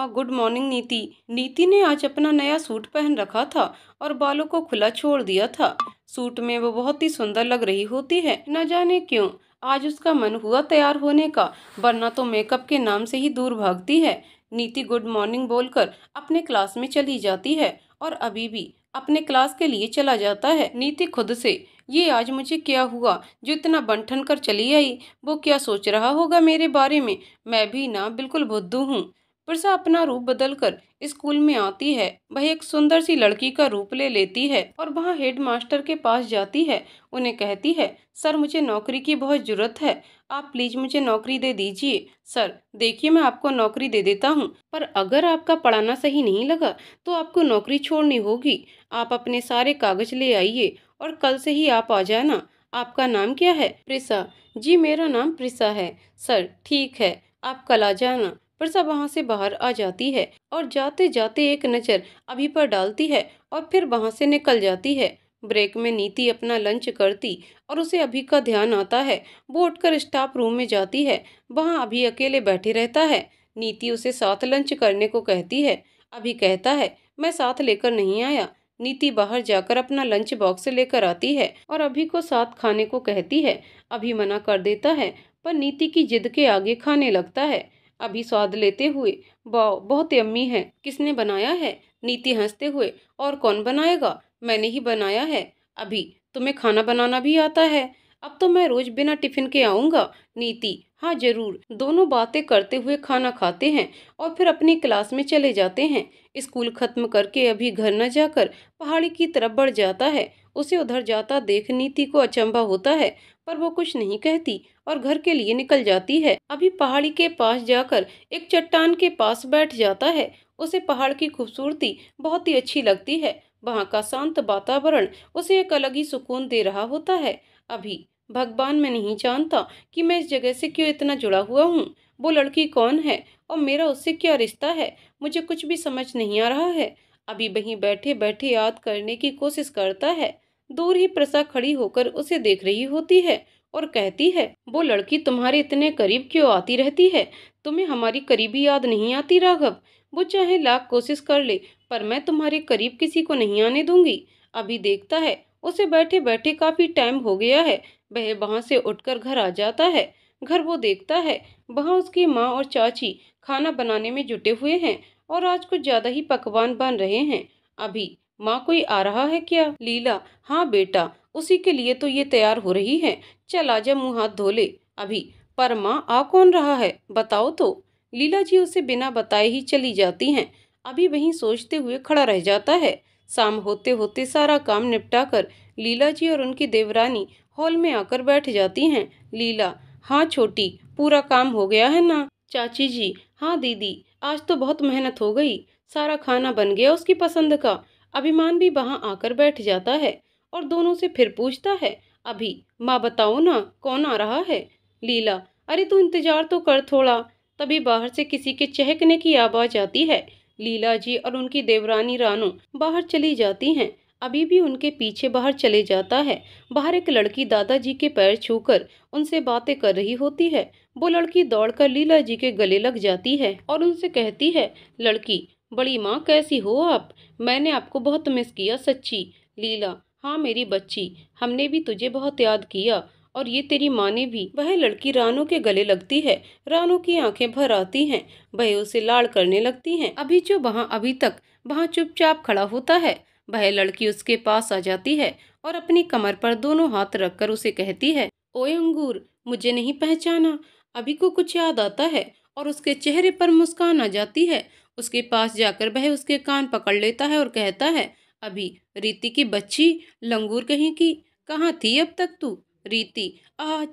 गुड मॉर्निंग नीति। नीति ने आज अपना नया सूट पहन रखा था और बालों को खुला छोड़ दिया था। सूट में वो बहुत ही सुंदर लग रही होती है। न जाने क्यों आज उसका मन हुआ तैयार होने का, वरना तो मेकअप के नाम से ही दूर भागती है। नीति गुड मॉर्निंग बोलकर अपने क्लास में चली जाती है और अभी भी अपने क्लास के लिए चला जाता है। नीति खुद से, ये आज मुझे क्या हुआ जो इतना बन कर चली आई। वो क्या सोच रहा होगा मेरे बारे में। मैं भी ना बिल्कुल बुद्धू हूँ। प्रसा अपना रूप बदलकर स्कूल में आती है। वह एक सुंदर सी लड़की का रूप ले लेती है और वहाँ हेड मास्टर के पास जाती है। उन्हें कहती है, सर मुझे नौकरी की बहुत जरूरत है, आप प्लीज मुझे नौकरी दे दीजिए। सर देखिए, मैं आपको नौकरी दे देता हूँ, पर अगर आपका पढ़ाना सही नहीं लगा तो आपको नौकरी छोड़नी होगी। आप अपने सारे कागज ले आइए और कल से ही आप आ जाना। आपका नाम क्या है। प्रिसा। जी मेरा नाम प्रिसा है। सर ठीक है, आप कल आ जाना। प्रसा वहां से बाहर आ जाती है और जाते जाते एक नजर अभी पर डालती है और फिर वहां से निकल जाती है। ब्रेक में नीति अपना लंच करती और उसे अभी का ध्यान आता है। वो उठकर स्टाफ रूम में जाती है। वहां अभी अकेले बैठे रहता है। नीति उसे साथ लंच करने को कहती है। अभी कहता है, मैं साथ लेकर नहीं आया। नीति बाहर जाकर अपना लंच बॉक्स लेकर आती है और अभी को साथ खाने को कहती है। अभी मना कर देता है, पर नीति की जिद के आगे खाने लगता है। अभी स्वाद लेते हुए, वाह बहुत यम्मी है, किसने बनाया है। नीति हंसते हुए, और कौन बनाएगा, मैंने ही बनाया है। अभी तुम्हें खाना बनाना भी आता है। अब तो मैं रोज बिना टिफिन के आऊंगा। नीति, हाँ जरूर। दोनों बातें करते हुए खाना खाते हैं और फिर अपनी क्लास में चले जाते हैं। स्कूल खत्म करके अभी घर न जाकर पहाड़ी की तरफ बढ़ जाता है। उसे उधर जाता देख नीति को अचंभा होता है, पर वो कुछ नहीं कहती और घर के लिए निकल जाती है। अभी पहाड़ी के पास जाकर एक चट्टान के पास बैठ जाता है। उसे पहाड़ की खूबसूरती बहुत ही अच्छी लगती है। वहाँ का शांत वातावरण उसे एक अलग ही सुकून दे रहा होता है। अभी भगवान, मैं नहीं जानता कि मैं इस जगह से क्यों इतना जुड़ा हुआ हूँ। वो लड़की कौन है और मेरा उससे क्या रिश्ता है, मुझे कुछ भी समझ नहीं आ रहा है। अभी वहीं बैठे बैठे याद करने की कोशिश करता है। दूर ही प्रसा खड़ी होकर उसे देख रही होती है। और कहती है, वो लड़की तुम्हारे इतने करीब क्यों आती रहती है? तुम्हें हमारी करीबी याद नहीं आती राघव? वो चाहे लाख कोशिश कर ले, पर मैं तुम्हारे करीब किसी को नहीं आने दूंगी। अभी देखता है, उसे बैठे बैठे काफी टाइम हो गया है। वह वहां से उठकर घर आ जाता है। घर वो देखता है, वहां उसकी माँ और चाची खाना बनाने में जुटे हुए हैं और आज कुछ ज्यादा ही पकवान बन रहे हैं। अभी माँ, कोई आ रहा है क्या? लीला, हाँ बेटा, उसी के लिए तो ये तैयार हो रही है। चल आजा, मुंह हाथ धो ले। अभी, पर माँ, आ कौन रहा है, बताओ तो। लीला जी उसे बिना बताए ही चली जाती हैं। अभी वहीं सोचते हुए खड़ा रह जाता है। शाम होते होते सारा काम निपटा कर लीला जी और उनकी देवरानी हॉल में आकर बैठ जाती हैं। लीला, हाँ छोटी, पूरा काम हो गया है ना? चाची जी, हाँ दीदी, आज तो बहुत मेहनत हो गई। सारा खाना बन गया उसकी पसंद का। अभिमान भी वहां आकर बैठ जाता है और दोनों से फिर पूछता है, अभी माँ बताओ ना, कौन आ रहा है? लीला, अरे तू इंतजार तो कर थोड़ा। तभी बाहर से किसी के चहकने की आवाज आती है। लीला जी और उनकी देवरानी रानू बाहर चली जाती हैं। अभी भी उनके पीछे बाहर चले जाता है। बाहर एक लड़की दादाजी के पैर छूकर उनसे बातें कर रही होती है। वो लड़की दौड़कर लीला जी के गले लग जाती है और उनसे कहती है, लड़की, बड़ी माँ कैसी हो आप? मैंने आपको बहुत मिस किया सच्ची। लीला, हाँ मेरी बच्ची, हमने भी तुझे बहुत याद किया और ये तेरी माँ ने भी। वह लड़की रानू के गले लगती है। रानू की आंखें भर आती हैं। वह उसे लाड़ करने लगती हैं। अभी जो अभी तक वहाँ चुपचाप खड़ा होता है, वह लड़की उसके पास आ जाती है और अपनी कमर पर दोनों हाथ रखकर उसे कहती है, ओए अंगूर, मुझे नहीं पहचाना? अभी को कुछ याद आता है और उसके चेहरे पर मुस्कान आ जाती है। उसके पास जाकर वह उसके कान पकड़ लेता है और कहता है, अभी, रीति की बच्ची, लंगूर कहीं की, कहाँ थी अब तक तू? रीति,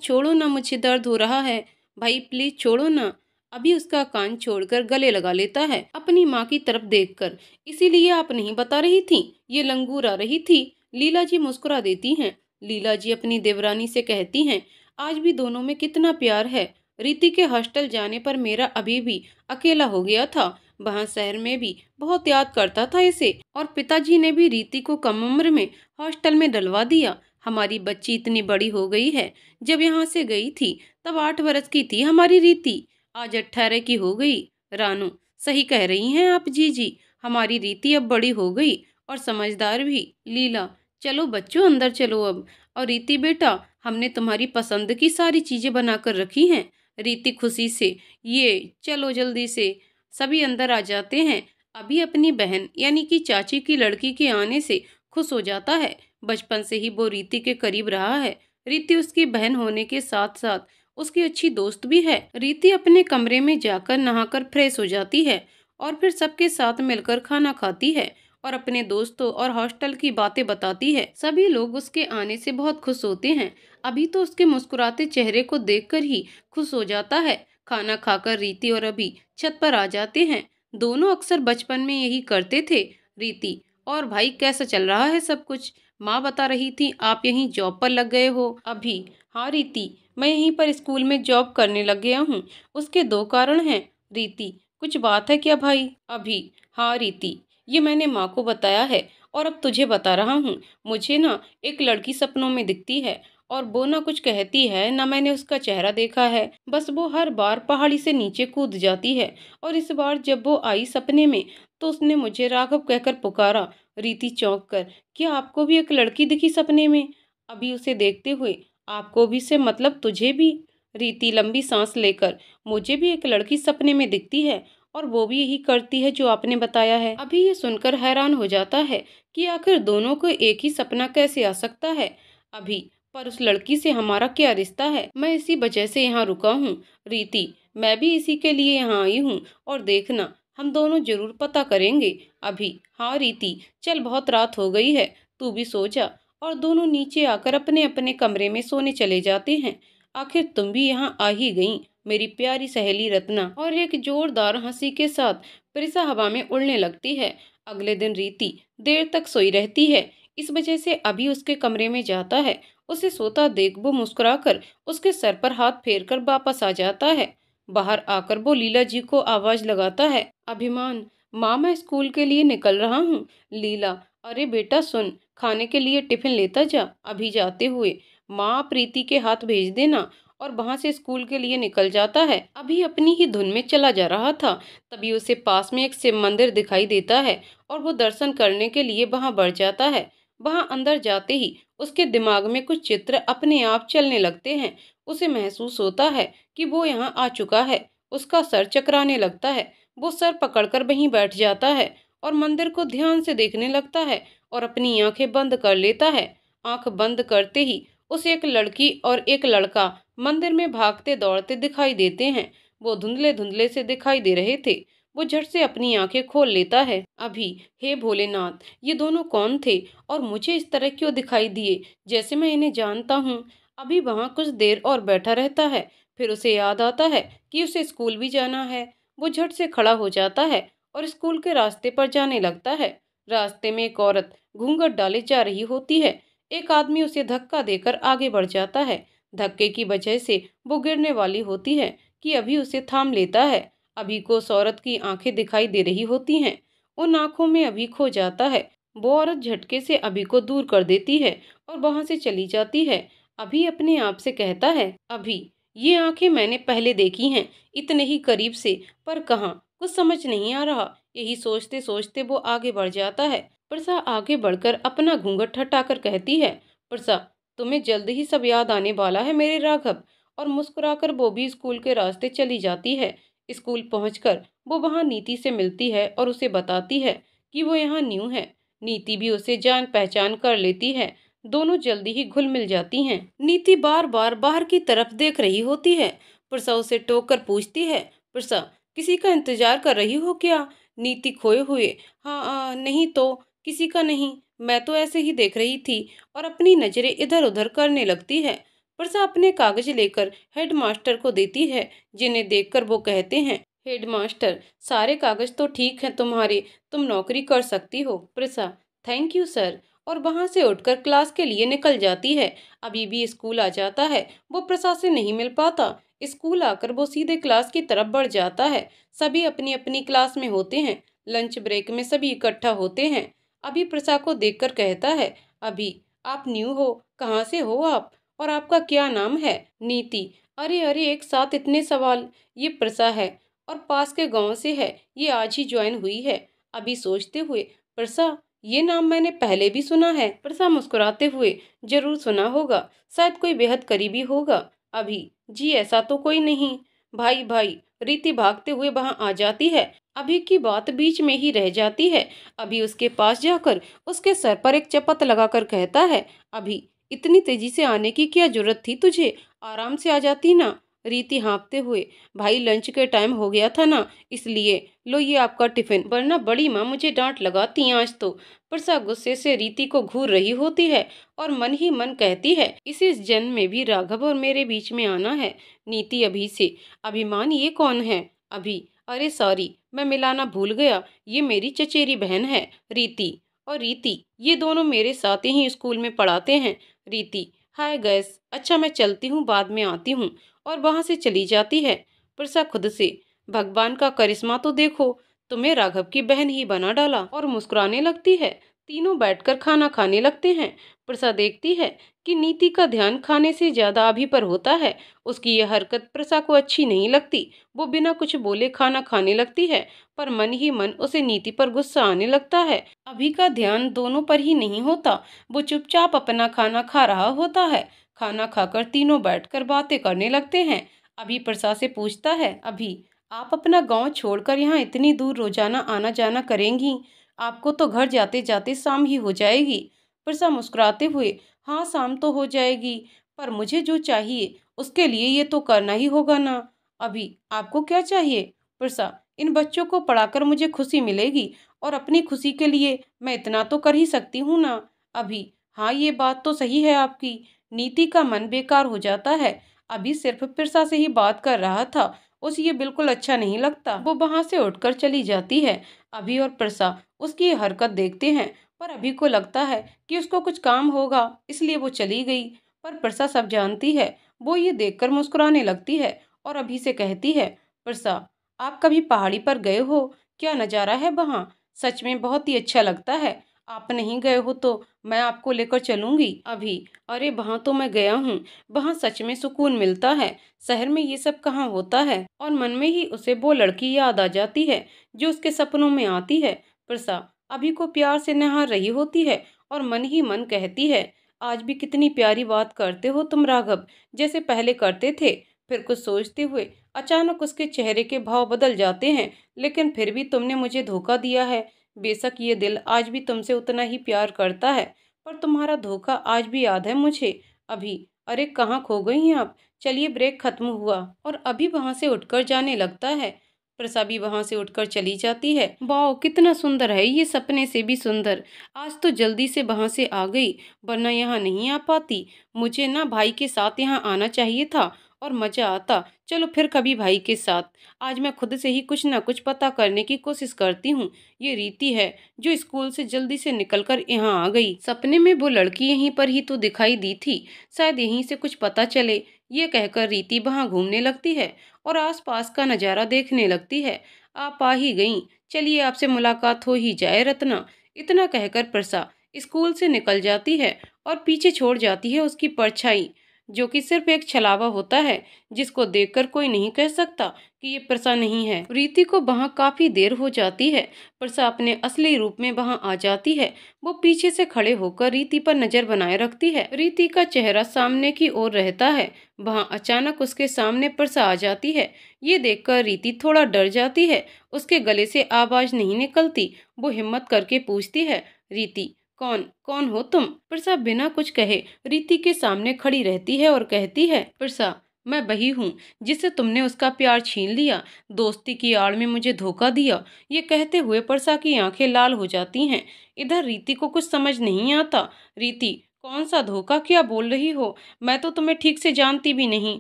छोड़ो ना, मुझे दर्द हो रहा है, भाई प्लीज छोड़ो ना। अभी उसका कान छोड़कर गले लगा लेता है अपनी माँ की तरफ देखकर। इसीलिए आप नहीं बता रही थी, ये लंगूर आ रही थी? लीला जी मुस्कुरा देती हैं। लीला जी अपनी देवरानी से कहती हैं, आज भी दोनों में कितना प्यार है। रीति के हॉस्टल जाने पर मेरा अभी भी अकेला हो गया था। वहाँ शहर में भी बहुत याद करता था इसे, और पिताजी ने भी रीति को कम उम्र में हॉस्टल में डलवा दिया। हमारी बच्ची इतनी बड़ी हो गई है। जब यहाँ से गई थी तब 8 वर्ष की थी हमारी रीति, आज 18 की हो गई। रानू, सही कह रही हैं आप जी, हमारी रीति अब बड़ी हो गई और समझदार भी। लीला, चलो बच्चों अंदर चलो अब। और रीति बेटा, हमने तुम्हारी पसंद की सारी चीजें बनाकर रखी हैं। रीति खुशी से, ये चलो जल्दी से। सभी अंदर आ जाते हैं। अभी अपनी बहन यानी कि चाची की लड़की के आने से खुश हो जाता है। बचपन से ही वो रीति के करीब रहा है। रीति उसकी बहन होने के साथ साथ उसकी अच्छी दोस्त भी है। रीति अपने कमरे में जाकर नहाकर फ्रेश हो जाती है और फिर सबके साथ मिलकर खाना खाती है और अपने दोस्तों और हॉस्टल की बातें बताती है। सभी लोग उसके आने से बहुत खुश होते हैं। अभी तो उसके मुस्कुराते चेहरे को देखकर ही खुश हो जाता है। खाना खाकर रीति और अभी छत पर आ जाते हैं। दोनों अक्सर बचपन में यही करते थे। रीति, और भाई कैसा चल रहा है सब कुछ? माँ बता रही थी आप यहीं जॉब पर लग गए हो। अभी, हाँ रीति, मैं यहीं पर स्कूल में जॉब करने लग गया हूँ। उसके 2 कारण हैं। रीति, कुछ बात है क्या भाई? अभी, हाँ रीति, ये मैंने माँ को बताया है और अब तुझे बता रहा हूँ। मुझे ना एक लड़की सपनों में दिखती है और वो ना कुछ कहती है ना मैंने उसका चेहरा देखा है। बस वो हर बार पहाड़ी से नीचे कूद जाती है और इस बार जब वो आई सपने में तो उसने मुझे राघव कहकर पुकारा। रीति चौंक कर, क्या आपको भी एक लड़की दिखी सपने में? अभी उसे देखते हुए, आपको भी से मतलब तुझे भी? रीति लंबी सांस लेकर, मुझे भी एक लड़की सपने में दिखती है और वो भी यही करती है जो आपने बताया है। अभी ये सुनकर हैरान हो जाता है कि आखिर दोनों को एक ही सपना कैसे आ सकता है। अभी, पर उस लड़की से हमारा क्या रिश्ता है? मैं इसी वजह से यहाँ रुका हूँ। रीति, मैं भी इसी के लिए यहाँ आई हूँ और देखना, हम दोनों जरूर पता करेंगे। अभी, हाँ रीति, चल बहुत रात हो गई है, तू भी सो जा। और दोनों नीचे आकर अपने अपने कमरे में सोने चले जाते हैं। आखिर तुम भी यहाँ आ ही गई मेरी प्यारी सहेली रत्ना। और एक जोरदार हंसी के साथ प्रिसा हवा में उड़ने लगती है। अगले दिन रीति देर तक सोई रहती है। इस वजह से अभी उसके कमरे में जाता है। उसे सोता देख वो मुस्कुराकर उसके सर पर हाथ फेरकर वापस आ जाता है। बाहर आकर वो लीला जी को आवाज लगाता है, अभिमान, माँ मैं स्कूल के लिए निकल रहा हूँ। लीला, अरे बेटा सुन, खाने के लिए टिफिन लेता जा। अभी जाते हुए माँ प्रीति के हाथ भेज देना, और वहां से स्कूल के लिए निकल जाता है। अभी अपनी ही धुन में चला जा रहा था, तभी उसे पास में एक शिव मंदिर दिखाई देता है और वो दर्शन करने के लिए वहां बढ़ जाता है। वहां अंदर जाते ही उसके दिमाग में कुछ चित्र अपने आप चलने लगते हैं। उसे महसूस होता है कि वो यहाँ आ चुका है। उसका सर चकराने लगता है। वो सर पकड़कर वहीं बैठ जाता है और मंदिर को ध्यान से देखने लगता है और अपनी आंखें बंद कर लेता है। आंख बंद करते ही उसे एक लड़की और एक लड़का मंदिर में भागते दौड़ते दिखाई देते हैं। वो धुंधले धुंधले से दिखाई दे रहे थे। वो झट से अपनी आंखें खोल लेता है। अभी, हे भोलेनाथ, ये दोनों कौन थे और मुझे इस तरह क्यों दिखाई दिए जैसे मैं इन्हें जानता हूँ। अभी वहां कुछ देर और बैठा रहता है। फिर उसे याद आता है कि उसे स्कूल भी जाना है। वो झट से खड़ा हो जाता है और स्कूल के रास्ते पर जाने लगता है। रास्ते में एक औरत घूंघट डाले जा रही होती है। एक आदमी उसे धक्का देकर आगे बढ़ जाता है। धक्के की वजह से वो गिरने वाली होती है कि अभी उसे थाम लेता है। अभी को उस औरत की आंखें दिखाई दे रही होती हैं। उन आंखों में अभी खो जाता है। वो औरत झटके से अभी को दूर कर देती है और वहां से चली जाती है। अभी अपने आप से कहता है, अभी, ये आंखें मैंने पहले देखी हैं, इतने ही करीब से, पर कहाँ, कुछ समझ नहीं आ रहा। यही सोचते सोचते वो आगे बढ़ जाता है। प्रसा आगे बढ़कर अपना घूंघट हटाकर कहती है, प्रसा, तुम्हें जल्द ही सब याद आने वाला है मेरे राघव। और मुस्कुराकर वो भी स्कूल के रास्ते चली जाती है। स्कूल पहुंचकर वो वहां नीति से मिलती है और उसे बताती है कि वो यहाँ न्यू है। नीति भी उसे जान पहचान कर लेती है। दोनों जल्दी ही घुल मिल जाती हैं। नीति बार बार बाहर की तरफ देख रही होती है। प्रसा उसे टोक कर पूछती है, प्रसा, किसी का इंतजार कर रही हो क्या? नीति खोए हुए, हाँ नहीं तो किसी का नहीं, मैं तो ऐसे ही देख रही थी, और अपनी नजरें इधर उधर करने लगती है। प्रसा अपने कागज लेकर हेडमास्टर को देती है, जिन्हें देखकर वो कहते हैं, हेडमास्टर, सारे कागज तो ठीक हैं तुम्हारे, तुम नौकरी कर सकती हो। प्रसा, थैंक यू सर। और वहां से उठकर क्लास के लिए निकल जाती है। अभी भी स्कूल आ जाता है। वो प्रसा से नहीं मिल पाता। स्कूल आकर वो सीधे क्लास की तरफ बढ़ जाता है। सभी अपनी अपनी क्लास में होते हैं। लंच ब्रेक में सभी इकट्ठा होते हैं। अभी प्रसा को देखकर कहता है, अभी, आप न्यू हो, कहाँ से हो आप, और आपका क्या नाम है? नीति, अरे अरे, एक साथ इतने सवाल। ये प्रसा है और पास के गांव से है, ये आज ही ज्वाइन हुई है। अभी सोचते हुए, प्रसा, ये नाम मैंने पहले भी सुना है। प्रसा मुस्कुराते हुए, जरूर सुना होगा, शायद कोई बेहद करीबी होगा। अभी, जी ऐसा तो कोई नहीं। भाई भाई, रीति भागते हुए वहां आ जाती है। अभी की बात बीच में ही रह जाती है। अभी उसके पास जाकर उसके सर पर एक चपत लगाकर कहता है, अभी, इतनी तेजी से आने की क्या जरूरत थी तुझे, आराम से आ जाती ना। रीति हाँफते हुए, भाई लंच के टाइम हो गया था ना, इसलिए, लो ये आपका टिफिन, वरना बड़ी माँ मुझे डांट लगाती आज तो। प्रसा गुस्से से रीति को घूर रही होती है और मन ही मन कहती है, इस जन्म में भी राघव और मेरे बीच में आना है। नीति अभी से, अभिमान, ये कौन है? अभी, अरे सॉरी, मैं मिलाना भूल गया, ये मेरी चचेरी बहन है रीति। और रीति, ये दोनों मेरे साथ ही स्कूल में पढ़ाते हैं। रीति, हाय गैस, अच्छा मैं चलती हूँ, बाद में आती हूँ। और वहां से चली जाती है। प्रसा खुद से, भगवान का करिश्मा तो देखो, तुम्हें राघव की बहन ही बना डाला, और मुस्कुराने लगती है। तीनों बैठकर खाना खाने लगते हैं। प्रसा देखती है कि नीति का ध्यान खाने से ज्यादा अभी पर होता है। उसकी यह हरकत प्रसा को अच्छी नहीं लगती। वो बिना कुछ बोले खाना खाने लगती है, पर मन ही मन उसे नीति पर गुस्सा आने लगता है। अभी का ध्यान दोनों पर ही नहीं होता। वो चुपचाप अपना खाना खा रहा होता है। खाना खाकर तीनों बैठकर बातें करने लगते हैं। अभी प्रसा से पूछता है, अभी, आप अपना गांव छोड़कर यहाँ इतनी दूर रोजाना आना जाना करेंगी? आपको तो घर जाते जाते शाम ही हो जाएगी। प्रसा मुस्कुराते हुए, हाँ शाम तो हो जाएगी, पर मुझे जो चाहिए उसके लिए ये तो करना ही होगा ना। अभी, आपको क्या चाहिए? प्रसा, इन बच्चों को पढ़ाकर मुझे खुशी मिलेगी, और अपनी खुशी के लिए मैं इतना तो कर ही सकती हूँ ना। अभी, हाँ ये बात तो सही है आपकी। नीति का मन बेकार हो जाता है। अभी सिर्फ प्रसा से ही बात कर रहा था, उसे ये बिल्कुल अच्छा नहीं लगता। वो वहां से उठकर चली जाती है। अभी और प्रसा उसकी ये हरकत देखते हैं, पर अभी को लगता है कि उसको कुछ काम होगा, इसलिए वो चली गई। पर प्रसा सब जानती है। वो ये देखकर मुस्कुराने लगती है और अभी से कहती है, प्रसा, आप कभी पहाड़ी पर गए हो? क्या नज़ारा है वहाँ, सच में बहुत ही अच्छा लगता है। आप नहीं गए हो तो मैं आपको लेकर चलूंगी अभी। अरे वहां तो मैं गया हूँ, वहां सच में सुकून मिलता है। शहर में ये सब कहाँ होता है। और मन में ही उसे वो लड़की याद आ जाती है जो उसके सपनों में आती है। प्रसा अभी को प्यार से निहार रही होती है और मन ही मन कहती है, आज भी कितनी प्यारी बात करते हो तुम राघव, जैसे पहले करते थे। फिर कुछ सोचते हुए अचानक उसके चेहरे के भाव बदल जाते हैं। लेकिन फिर भी तुमने मुझे धोखा दिया है। बेशक ये दिल आज भी तुमसे उतना ही प्यार करता है, पर तुम्हारा धोखा आज भी याद है मुझे अभी। अरे कहाँ खो गई हैं आप। चलिए ब्रेक खत्म हुआ और अभी वहां से उठकर जाने लगता है। प्रसा भी वहां से उठकर चली जाती है। वाह कितना सुंदर है ये, सपने से भी सुंदर। आज तो जल्दी से वहां से आ गई, वरना यहाँ नहीं आ पाती। मुझे ना भाई के साथ यहाँ आना चाहिए था और मजा आता। चलो फिर कभी भाई के साथ। आज मैं खुद से ही कुछ ना कुछ पता करने की कोशिश करती हूँ। ये रीति है जो स्कूल से जल्दी से निकलकर यहाँ आ गई। सपने में वो लड़की यहीं पर ही तो दिखाई दी थी, शायद यहीं से कुछ पता चले। ये कहकर रीति वहां घूमने लगती है और आसपास का नजारा देखने लगती है। आप आ ही गईं, चलिए आपसे मुलाकात हो ही जाए रत्ना। इतना कहकर प्रसा स्कूल से निकल जाती है और पीछे छोड़ जाती है उसकी परछाई, जो कि सिर्फ एक छलावा होता है जिसको देखकर कोई नहीं कह सकता कि ये प्रसा नहीं है। रीति को वहां काफी देर हो जाती है। प्रसा अपने असली रूप में वहां आ जाती है। वो पीछे से खड़े होकर रीति पर नजर बनाए रखती है। रीति का चेहरा सामने की ओर रहता है। वहां अचानक उसके सामने प्रसा आ जाती है। ये देखकर रीति थोड़ा डर जाती है। उसके गले से आवाज नहीं निकलती। वो हिम्मत करके पूछती है, रीति कौन कौन हो तुम। प्रसा बिना कुछ कहे रीति के सामने खड़ी रहती है और कहती है, प्रसा मैं वही हूँ जिससे तुमने उसका प्यार छीन लिया, दोस्ती की आड़ में मुझे धोखा दिया। ये कहते हुए प्रसा की आंखें लाल हो जाती हैं। इधर रीति को कुछ समझ नहीं आता। रीति कौन सा धोखा, क्या बोल रही हो। मैं तो तुम्हें ठीक से जानती भी नहीं,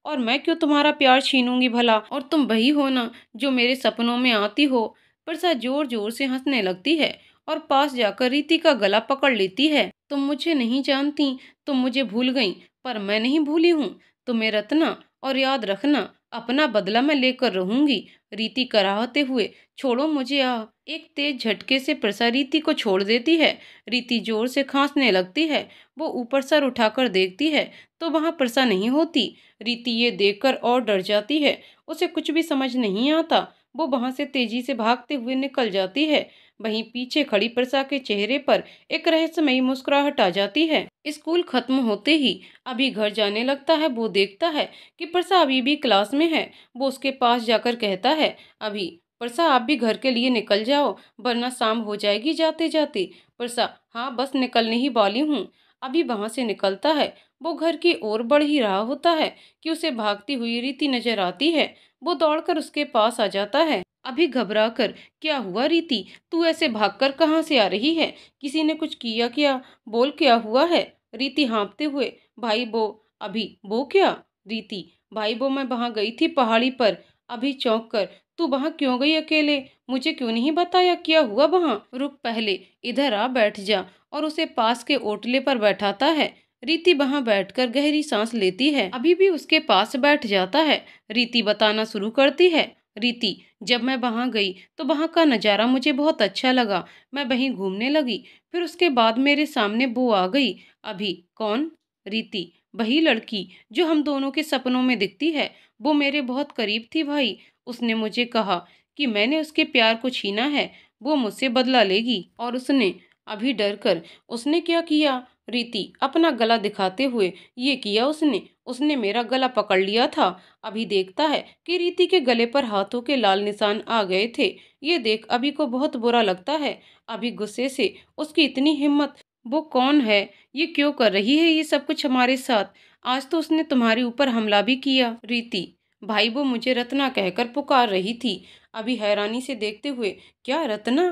और मैं क्यों तुम्हारा प्यार छीनूंगी भला। और तुम वही हो ना जो मेरे सपनों में आती हो। प्रसा जोर जोर से हंसने लगती है और पास जाकर रीति का गला पकड़ लेती है। तुम मुझे नहीं जानती, तुम मुझे भूल गई, पर मैं नहीं भूली हूँ तुम्हें रत्ना। और याद रखना, अपना बदला मैं लेकर रहूंगी। रीति कराहते हुए, छोड़ो मुझे आ। एक तेज झटके से प्रसा रीति को छोड़ देती है। रीति जोर से खांसने लगती है। वो ऊपर सर उठाकर देखती है तो वहां प्रसा नहीं होती। रीति ये देखकर और डर जाती है। उसे कुछ भी समझ नहीं आता। वो वहां से तेजी से भागते हुए निकल जाती है। वहीं पीछे खड़ी प्रसा के चेहरे पर एक रहस्यमयी मुस्कुराहट आ जाती है। स्कूल खत्म होते ही अभी घर जाने लगता है। वो देखता है कि प्रसा अभी भी क्लास में है। वो उसके पास जाकर कहता है, अभी प्रसा आप भी घर के लिए निकल जाओ, वरना शाम हो जाएगी जाते जाते। प्रसा हाँ बस निकलने ही वाली हूँ। अभी वहां से निकलता है। वो घर की ओर बढ़ ही रहा होता है कि उसे भागती हुई रीति नजर आती है। वो दौड़कर उसके पास आ जाता है। अभी घबरा कर, क्या हुआ रीति, तू ऐसे भागकर कहाँ से आ रही है। किसी ने कुछ किया क्या, बोल क्या हुआ है। रीति हाँफते हुए, भाई वो। अभी वो क्या। रीति भाई वो मैं वहां गई थी पहाड़ी पर। अभी चौंक कर, तू वहां क्यों गई अकेले, मुझे क्यों नहीं बताया क्या हुआ वहां। रुक पहले, इधर आ बैठ जा। और उसे पास के ओटले पर बैठाता है। रीति वहां बैठकर गहरी सांस लेती है। अभी भी उसके पास बैठ जाता है। रीति बताना शुरू करती है, रीति जब मैं वहां गई तो वहां का नज़ारा मुझे बहुत अच्छा लगा। मैं वहीं घूमने लगी, फिर उसके बाद मेरे सामने वो आ गई। अभी कौन। रीति वही लड़की जो हम दोनों के सपनों में दिखती है। वो मेरे बहुत करीब थी भाई। उसने मुझे कहा कि मैंने उसके प्यार को छीना है, वो मुझसे बदला लेगी। और उसने, अभी डर कर, उसने क्या किया। रीति अपना गला दिखाते हुए, ये किया उसने उसने मेरा गला पकड़ लिया था। अभी देखता है कि रीति के गले पर हाथों के लाल निशान आ गए थे। ये देख अभी को बहुत बुरा लगता है। अभी गुस्से से, उसकी इतनी हिम्मत, वो कौन है, ये क्यों कर रही है ये सब कुछ हमारे साथ। आज तो उसने तुम्हारे ऊपर हमला भी किया। रीति भाई वो मुझे रत्ना कहकर पुकार रही थी। अभी हैरानी से देखते हुए, क्या रत्ना,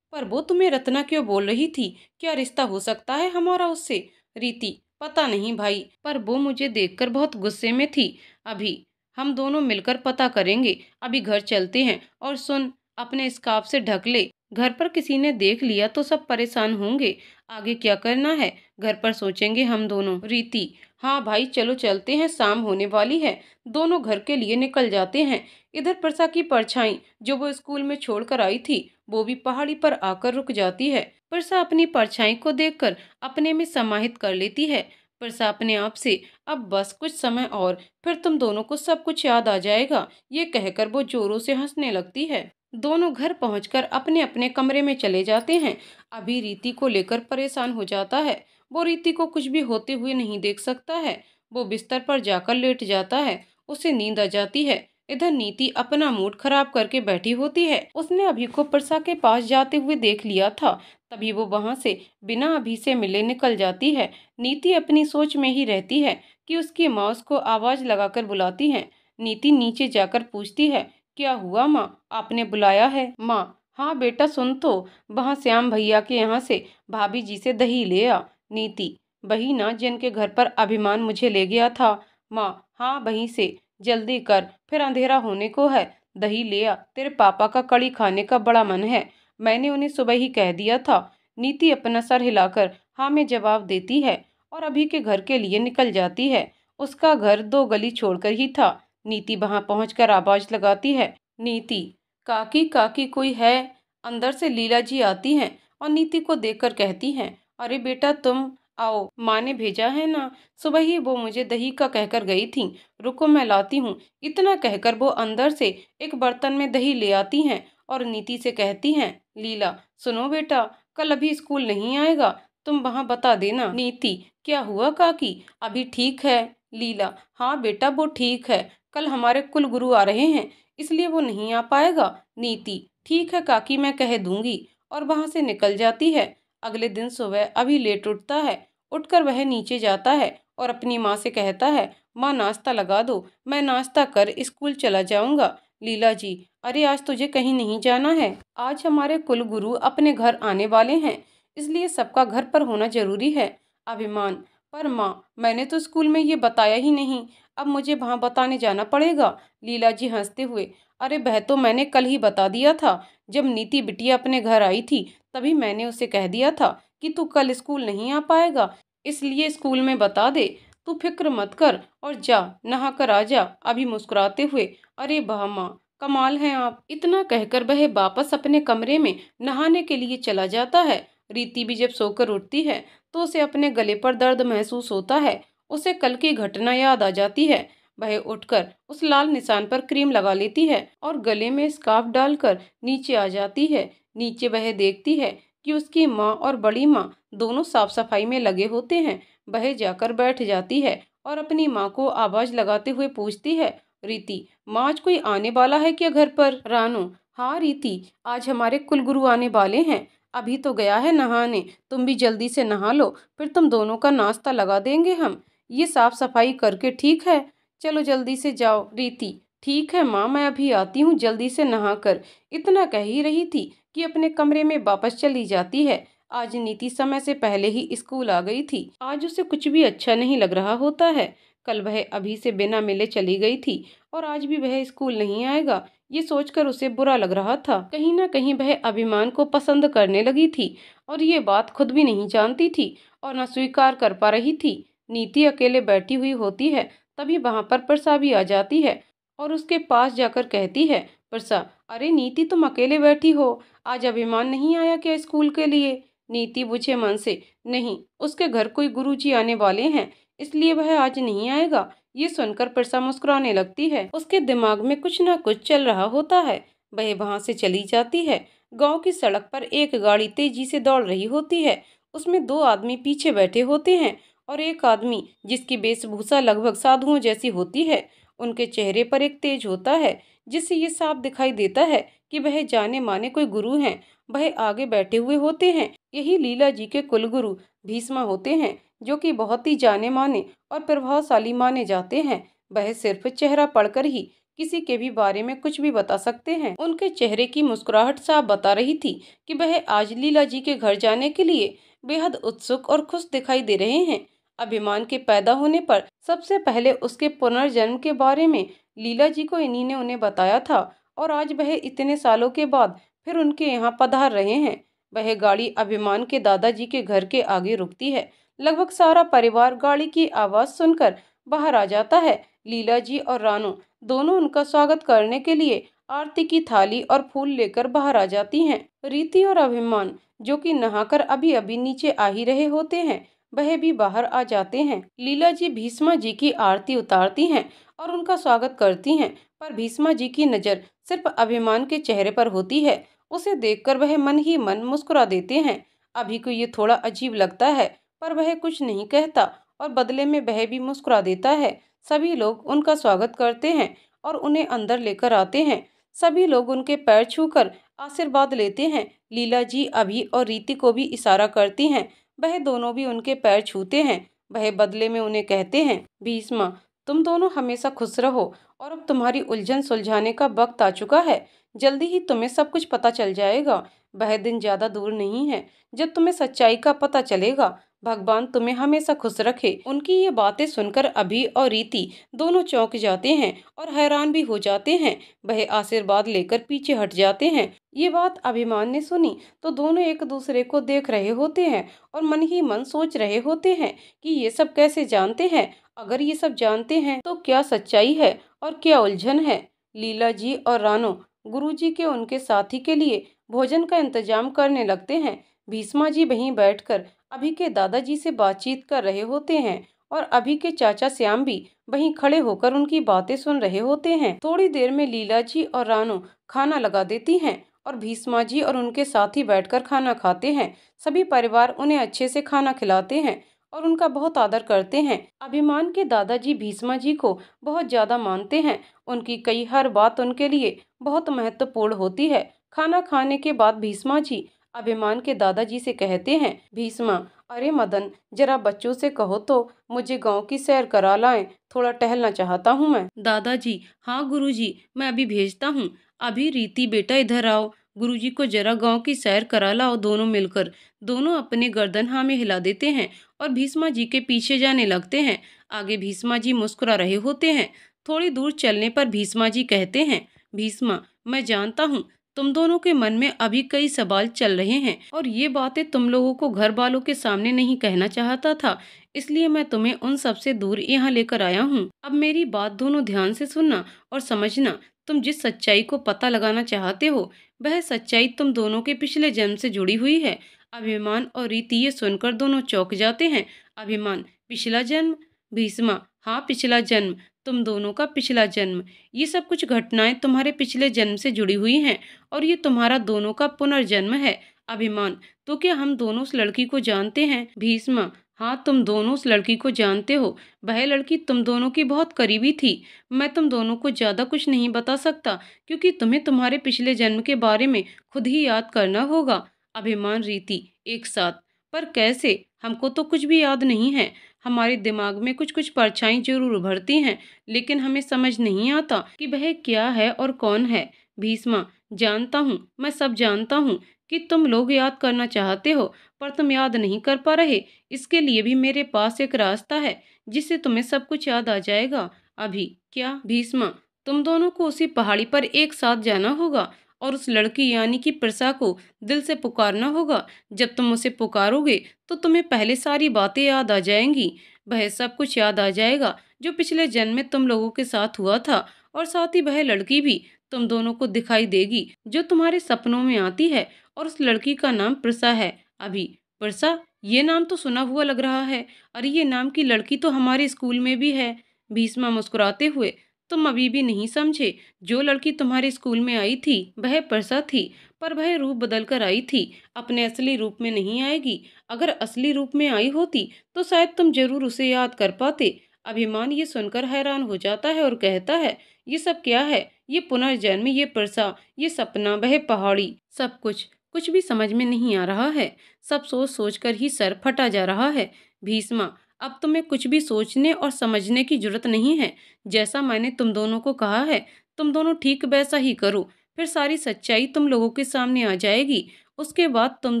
पर वो तुम्हें रत्ना क्यों बोल रही थी, क्या रिश्ता हो सकता है हमारा उससे। रीति पता नहीं भाई, पर वो मुझे देखकर बहुत गुस्से में थी। अभी हम दोनों मिलकर पता करेंगे। अभी घर चलते हैं। और सुन, अपने स्कार्फ से ढक ले, घर पर किसी ने देख लिया तो सब परेशान होंगे। आगे क्या करना है घर पर सोचेंगे हम दोनों। रीति हाँ भाई चलो चलते हैं, शाम होने वाली है। दोनों घर के लिए निकल जाते हैं। इधर प्रसा की परछाई जो वो स्कूल में छोड़कर आई थी वो भी पहाड़ी पर आकर रुक जाती है। परसा अपनी परछाई को देखकर अपने में समाहित कर लेती है। परसा अपने आप से, अब बस कुछ समय और, फिर तुम दोनों को सब कुछ याद आ जाएगा, ये कहकर वो जोरों से हंसने लगती है। दोनों घर पहुंचकर अपने अपने कमरे में चले जाते हैं। अभी रीति को लेकर परेशान हो जाता है। वो रीति को कुछ भी होते हुए नहीं देख सकता है। वो बिस्तर पर जाकर लेट जाता है। उसे नींद आ जाती है। इधर नीति अपना मूड खराब करके बैठी होती है। उसने अभी को परसा के पास जाते हुए देख लिया था, तभी वो वहां से बिना अभी से मिले निकल जाती है। नीति अपनी सोच में ही रहती है कि उसकी माँ उसको आवाज लगाकर बुलाती है। नीति नीचे जाकर पूछती है, क्या हुआ माँ, आपने बुलाया है? माँ, हाँ बेटा सुन तो, वहाँ श्याम भैया के यहाँ से भाभी जी से दही ले आ। नीति, वही ना जिनके घर पर अभिमान मुझे ले गया था? माँ, हाँ वहीं से, जल्दी कर, फिर अंधेरा होने को है। दही ले आ, तेरे पापा का कड़ी खाने का बड़ा मन है, मैंने उन्हें सुबह ही कह दिया था। नीति अपना सर हिलाकर हाँ में जवाब देती है और अभी के घर के लिए निकल जाती है। उसका घर 2 गली छोड़कर ही था। नीति वहां पहुंचकर आवाज लगाती है, नीति, काकी काकी कोई है? अंदर से लीला जी आती हैं और नीति को देखकर कहती हैं, अरे बेटा तुम आओ, माँ ने भेजा है ना, सुबह ही वो मुझे दही का कहकर गई थी, रुको मैं लाती हूँ। इतना कहकर वो अंदर से एक बर्तन में दही ले आती हैं और नीति से कहती हैं, लीला सुनो बेटा, कल अभी स्कूल नहीं आएगा, तुम वहां बता देना। नीति, क्या हुआ काकी, अभी ठीक है? लीला, हाँ बेटा वो ठीक है, कल हमारे कुल गुरु आ रहे हैं, इसलिए वो नहीं आ पाएगा। नीति, ठीक है काकी, मैं कह दूंगी, और वहां से निकल जाती है। अगले दिन सुबह अभी लेट उठता है। उठकर वह नीचे जाता है और अपनी माँ से कहता है, माँ नाश्ता लगा दो, मैं नाश्ता कर स्कूल चला जाऊंगा। लीला जी, अरे आज तुझे कहीं नहीं जाना है, आज हमारे कुल गुरु अपने घर आने वाले हैं, इसलिए सबका घर पर होना जरूरी है। अभिमान, पर माँ मैंने तो स्कूल में ये बताया ही नहीं, अब मुझे वहां बताने जाना पड़ेगा। लीला जी हंसते हुए, अरे बह तो मैंने कल ही बता दिया था, जब नीति बिटिया अपने घर आई थी तभी मैंने उसे कह दिया था कि तू कल स्कूल नहीं आ पाएगा, इसलिए स्कूल में बता दे। तू फिक्र मत कर और जा नहा कर आ जा। अभी मुस्कुराते हुए, अरे वाह माँ, कमाल हैं आप। इतना कहकर वह वापस अपने कमरे में नहाने के लिए चला जाता है। रीति भी जब सोकर उठती है तो उसे अपने गले पर दर्द महसूस होता है। उसे कल की घटना याद आ जाती है। वह उठकर उस लाल निशान पर क्रीम लगा लेती है और गले में स्कार्फ डालकर नीचे आ जाती है। नीचे वह देखती है कि उसकी माँ और बड़ी माँ दोनों साफ सफाई में लगे होते हैं। वह जाकर बैठ जाती है और अपनी माँ को आवाज लगाते हुए पूछती है, रीति, माँ आज कोई आने वाला है क्या घर पर? रानू, हाँ रीति, आज हमारे कुलगुरु आने वाले हैं, अभी तो गया है नहाने, तुम भी जल्दी से नहा लो, फिर तुम दोनों का नाश्ता लगा देंगे हम, ये साफ सफाई करके, ठीक है? चलो जल्दी से जाओ। रीति, ठीक है माँ, मैं अभी आती हूँ जल्दी से नहा कर। इतना कह ही रही थी कि अपने कमरे में वापस चली जाती है। आज नीति समय से पहले ही स्कूल आ गई थी। आज उसे कुछ भी अच्छा नहीं लग रहा होता है। कल वह अभी से बिना मिले चली गई थी और आज भी वह स्कूल नहीं आएगा, ये सोचकर उसे बुरा लग रहा था। कहीं ना कहीं वह अभिमान को पसंद करने लगी थी और ये बात खुद भी नहीं जानती थी और न स्वीकार कर पा रही थी। नीति अकेले बैठी हुई होती है, तभी वहां पर परसा भी आ जाती है और उसके पास जाकर कहती है, परसा, अरे नीति तुम अकेले बैठी हो, आज अभिमान नहीं आया क्या स्कूल के लिए? नीति पूछे मन से, नहीं, उसके घर कोई गुरुजी आने वाले हैं, इसलिए वह आज नहीं आएगा। ये सुनकर परसा मुस्कुराने लगती है। उसके दिमाग में कुछ ना कुछ चल रहा होता है। वह वहां से चली जाती है। गांव की सड़क पर एक गाड़ी तेजी से दौड़ रही होती है। उसमें 2 आदमी पीछे बैठे होते हैं और एक आदमी जिसकी वेशभूषा लगभग साधुओं जैसी होती है। उनके चेहरे पर एक तेज होता है जिससे ये साफ दिखाई देता है कि वह जाने माने कोई गुरु हैं। वह आगे बैठे हुए होते हैं। यही लीला जी के कुलगुरु भीष्मा होते हैं, जो कि बहुत ही जाने माने और प्रभावशाली माने जाते हैं। वह सिर्फ चेहरा पढ़कर ही किसी के भी बारे में कुछ भी बता सकते हैं। उनके चेहरे की मुस्कुराहट साफ बता रही थी कि वह आज लीला जी के घर जाने के लिए बेहद उत्सुक और खुश दिखाई दे रहे हैं। अभिमान के पैदा होने पर सबसे पहले उसके पुनर्जन्म के बारे में लीला जी को इन्हीं ने उन्हें बताया था और आज वह इतने सालों के बाद फिर उनके यहाँ पधार रहे हैं। वह गाड़ी अभिमान के दादाजी के घर के आगे रुकती है। लगभग सारा परिवार गाड़ी की आवाज सुनकर बाहर आ जाता है। लीला जी और रानू दोनों उनका स्वागत करने के लिए आरती की थाली और फूल लेकर बाहर आ जाती हैं। रीति और अभिमान, जो कि नहाकर अभी अभी नीचे आ ही रहे होते हैं, वह भी बाहर आ जाते हैं। लीला जी भीष्मा जी की आरती उतारती हैं और उनका स्वागत करती हैं, पर भीष्मा जी की नज़र सिर्फ अभिमान के चेहरे पर होती है। उसे देखकर वह मन ही मन मुस्कुरा देते हैं। अभी को ये थोड़ा अजीब लगता है, पर वह कुछ नहीं कहता और बदले में वह भी मुस्कुरा देता है। सभी लोग उनका स्वागत करते हैं और उन्हें अंदर लेकर आते हैं। सभी लोग उनके पैर छूकर आशीर्वाद लेते हैं। लीला जी अभी और रीति को भी इशारा करती हैं। वह दोनों भी उनके पैर छूते हैं। वह बदले में उन्हें कहते हैं, भीष्मा, तुम दोनों हमेशा खुश रहो और अब तुम्हारी उलझन सुलझाने का वक्त आ चुका है। जल्दी ही तुम्हें सब कुछ पता चल जाएगा। वह दिन ज्यादा दूर नहीं है जब तुम्हें सच्चाई का पता चलेगा। भगवान तुम्हें हमेशा खुश रखे। उनकी ये बातें सुनकर अभी और रीति दोनों चौंक जाते हैं और हैरान भी हो जाते हैं। वह आशीर्वाद लेकर पीछे हट जाते हैं। ये बात अभिमान ने सुनी तो दोनों एक दूसरे को देख रहे होते हैं और मन ही मन सोच रहे होते हैं कि ये सब कैसे जानते हैं। अगर ये सब जानते हैं तो क्या सच्चाई है और क्या उलझन है। लीला जी और रानो गुरुजी के उनके साथी के लिए भोजन का इंतजाम करने लगते हैं। भीष्मा जी वहीं बैठकर अभी के दादाजी से बातचीत कर रहे होते हैं और अभी के चाचा श्याम भी वहीं खड़े होकर उनकी बातें सुन रहे होते हैं। थोड़ी देर में लीला जी और रानो खाना लगा देती हैं और भीष्मा जी और उनके साथी बैठकर खाना खाते हैं। सभी परिवार उन्हें अच्छे से खाना खिलाते हैं और उनका बहुत आदर करते हैं। अभिमान के दादाजी भीष्मा जी को बहुत ज्यादा मानते हैं। उनकी कई हर बात उनके लिए बहुत महत्वपूर्ण होती है। खाना खाने के बाद भीष्मा जी अभिमान के दादाजी से कहते हैं, भीष्मा, अरे मदन, जरा बच्चों से कहो तो मुझे गांव की सैर करा लाएं। थोड़ा टहलना चाहता हूं मैं। दादाजी, हाँ गुरुजी, मैं अभी भेजता हूँ। अभी रीति बेटा इधर आओ, गुरुजी को जरा गांव की सैर करा लाओ दोनों मिलकर। दोनों अपने गर्दन हाँ में हिला देते हैं और भीष्मा जी के पीछे जाने लगते हैं। आगे भीष्मा जी मुस्कुरा रहे होते हैं। थोड़ी दूर चलने पर भीष्मा जी कहते हैं, भीष्मा, मैं जानता हूँ तुम दोनों के मन में अभी कई सवाल चल रहे हैं और ये बातें तुम लोगों को घर वालों के सामने नहीं कहना चाहता था, इसलिए मैं तुम्हें उन सब से दूर यहाँ लेकर आया हूँ। अब मेरी बात दोनों ध्यान से सुनना और समझना। तुम जिस सच्चाई को पता लगाना चाहते हो, वह सच्चाई तुम दोनों के पिछले जन्म से जुड़ी हुई है। अभिमान और रीति ये सुनकर दोनों चौंक जाते हैं। अभिमान, पिछला जन्म? भीष्मा, हाँ, पिछला जन्म, तुम दोनों का पिछला जन्म। ये सब कुछ घटनाएं तुम्हारे पिछले जन्म से जुड़ी हुई हैं और ये तुम्हारा दोनों का पुनर्जन्म है। अभिमान, तो क्या हम दोनों उस लड़की को जानते हैं? भीष्मा, हाँ, तुम दोनों उस लड़की को जानते हो। वह लड़की तुम दोनों की बहुत करीबी थी। मैं तुम दोनों को ज्यादा कुछ नहीं बता सकता क्योंकि तुम्हें तुम्हारे पिछले जन्म के बारे में खुद ही याद करना होगा। अभिमान, रीति एक साथ, पर कैसे? हमको तो कुछ भी याद नहीं है। हमारे दिमाग में कुछ कुछ परछाई जरूर उभरती हैं, लेकिन हमें समझ नहीं आता कि वह क्या है और कौन है। भीष्मा, जानता हूँ, मैं सब जानता हूँ कि तुम लोग याद करना चाहते हो, पर तुम याद नहीं कर पा रहे। इसके लिए भी मेरे पास एक रास्ता है जिससे तुम्हें सब कुछ याद आ जाएगा। अभी क्या? भीष्मा, तुम दोनों को उसी पहाड़ी पर एक साथ जाना होगा और उस लड़की यानी कि प्रसा को दिल से पुकारना होगा। जब तुम उसे पुकारोगे तो तुम्हें पहले सारी बातें याद आ जाएंगी। वह सब कुछ याद आ जाएगा जो पिछले जन्म में तुम लोगों के साथ हुआ था, और साथ ही वह लड़की भी तुम दोनों को दिखाई देगी जो तुम्हारे सपनों में आती है, और उस लड़की का नाम प्रसा है। अभी, प्रसा, ये नाम तो सुना हुआ लग रहा है। अरे, ये नाम की लड़की तो हमारे स्कूल में भी है। भीष्मा मुस्कुराते हुए, तुम अभी भी नहीं समझे। जो लड़की तुम्हारे स्कूल में आई थी वह प्रसा थी, पर वह रूप बदल कर आई थी, अपने असली रूप में नहीं आएगी। अगर असली रूप में आई होती तो शायद तुम जरूर उसे याद कर पाते। अभिमान ये सुनकर हैरान हो जाता है और कहता है, ये सब क्या है? ये पुनर्जन्म, ये प्रसा, ये सपना, वह पहाड़ी, सब कुछ कुछ भी समझ में नहीं आ रहा है। सब सोच सोच कर ही सर फटा जा रहा है। भीष्मा, अब तुम्हें कुछ भी सोचने और समझने की जरूरत नहीं है। जैसा मैंने तुम दोनों को कहा है, तुम दोनों ठीक वैसा ही करो, फिर सारी सच्चाई तुम लोगों के सामने आ जाएगी। उसके बाद तुम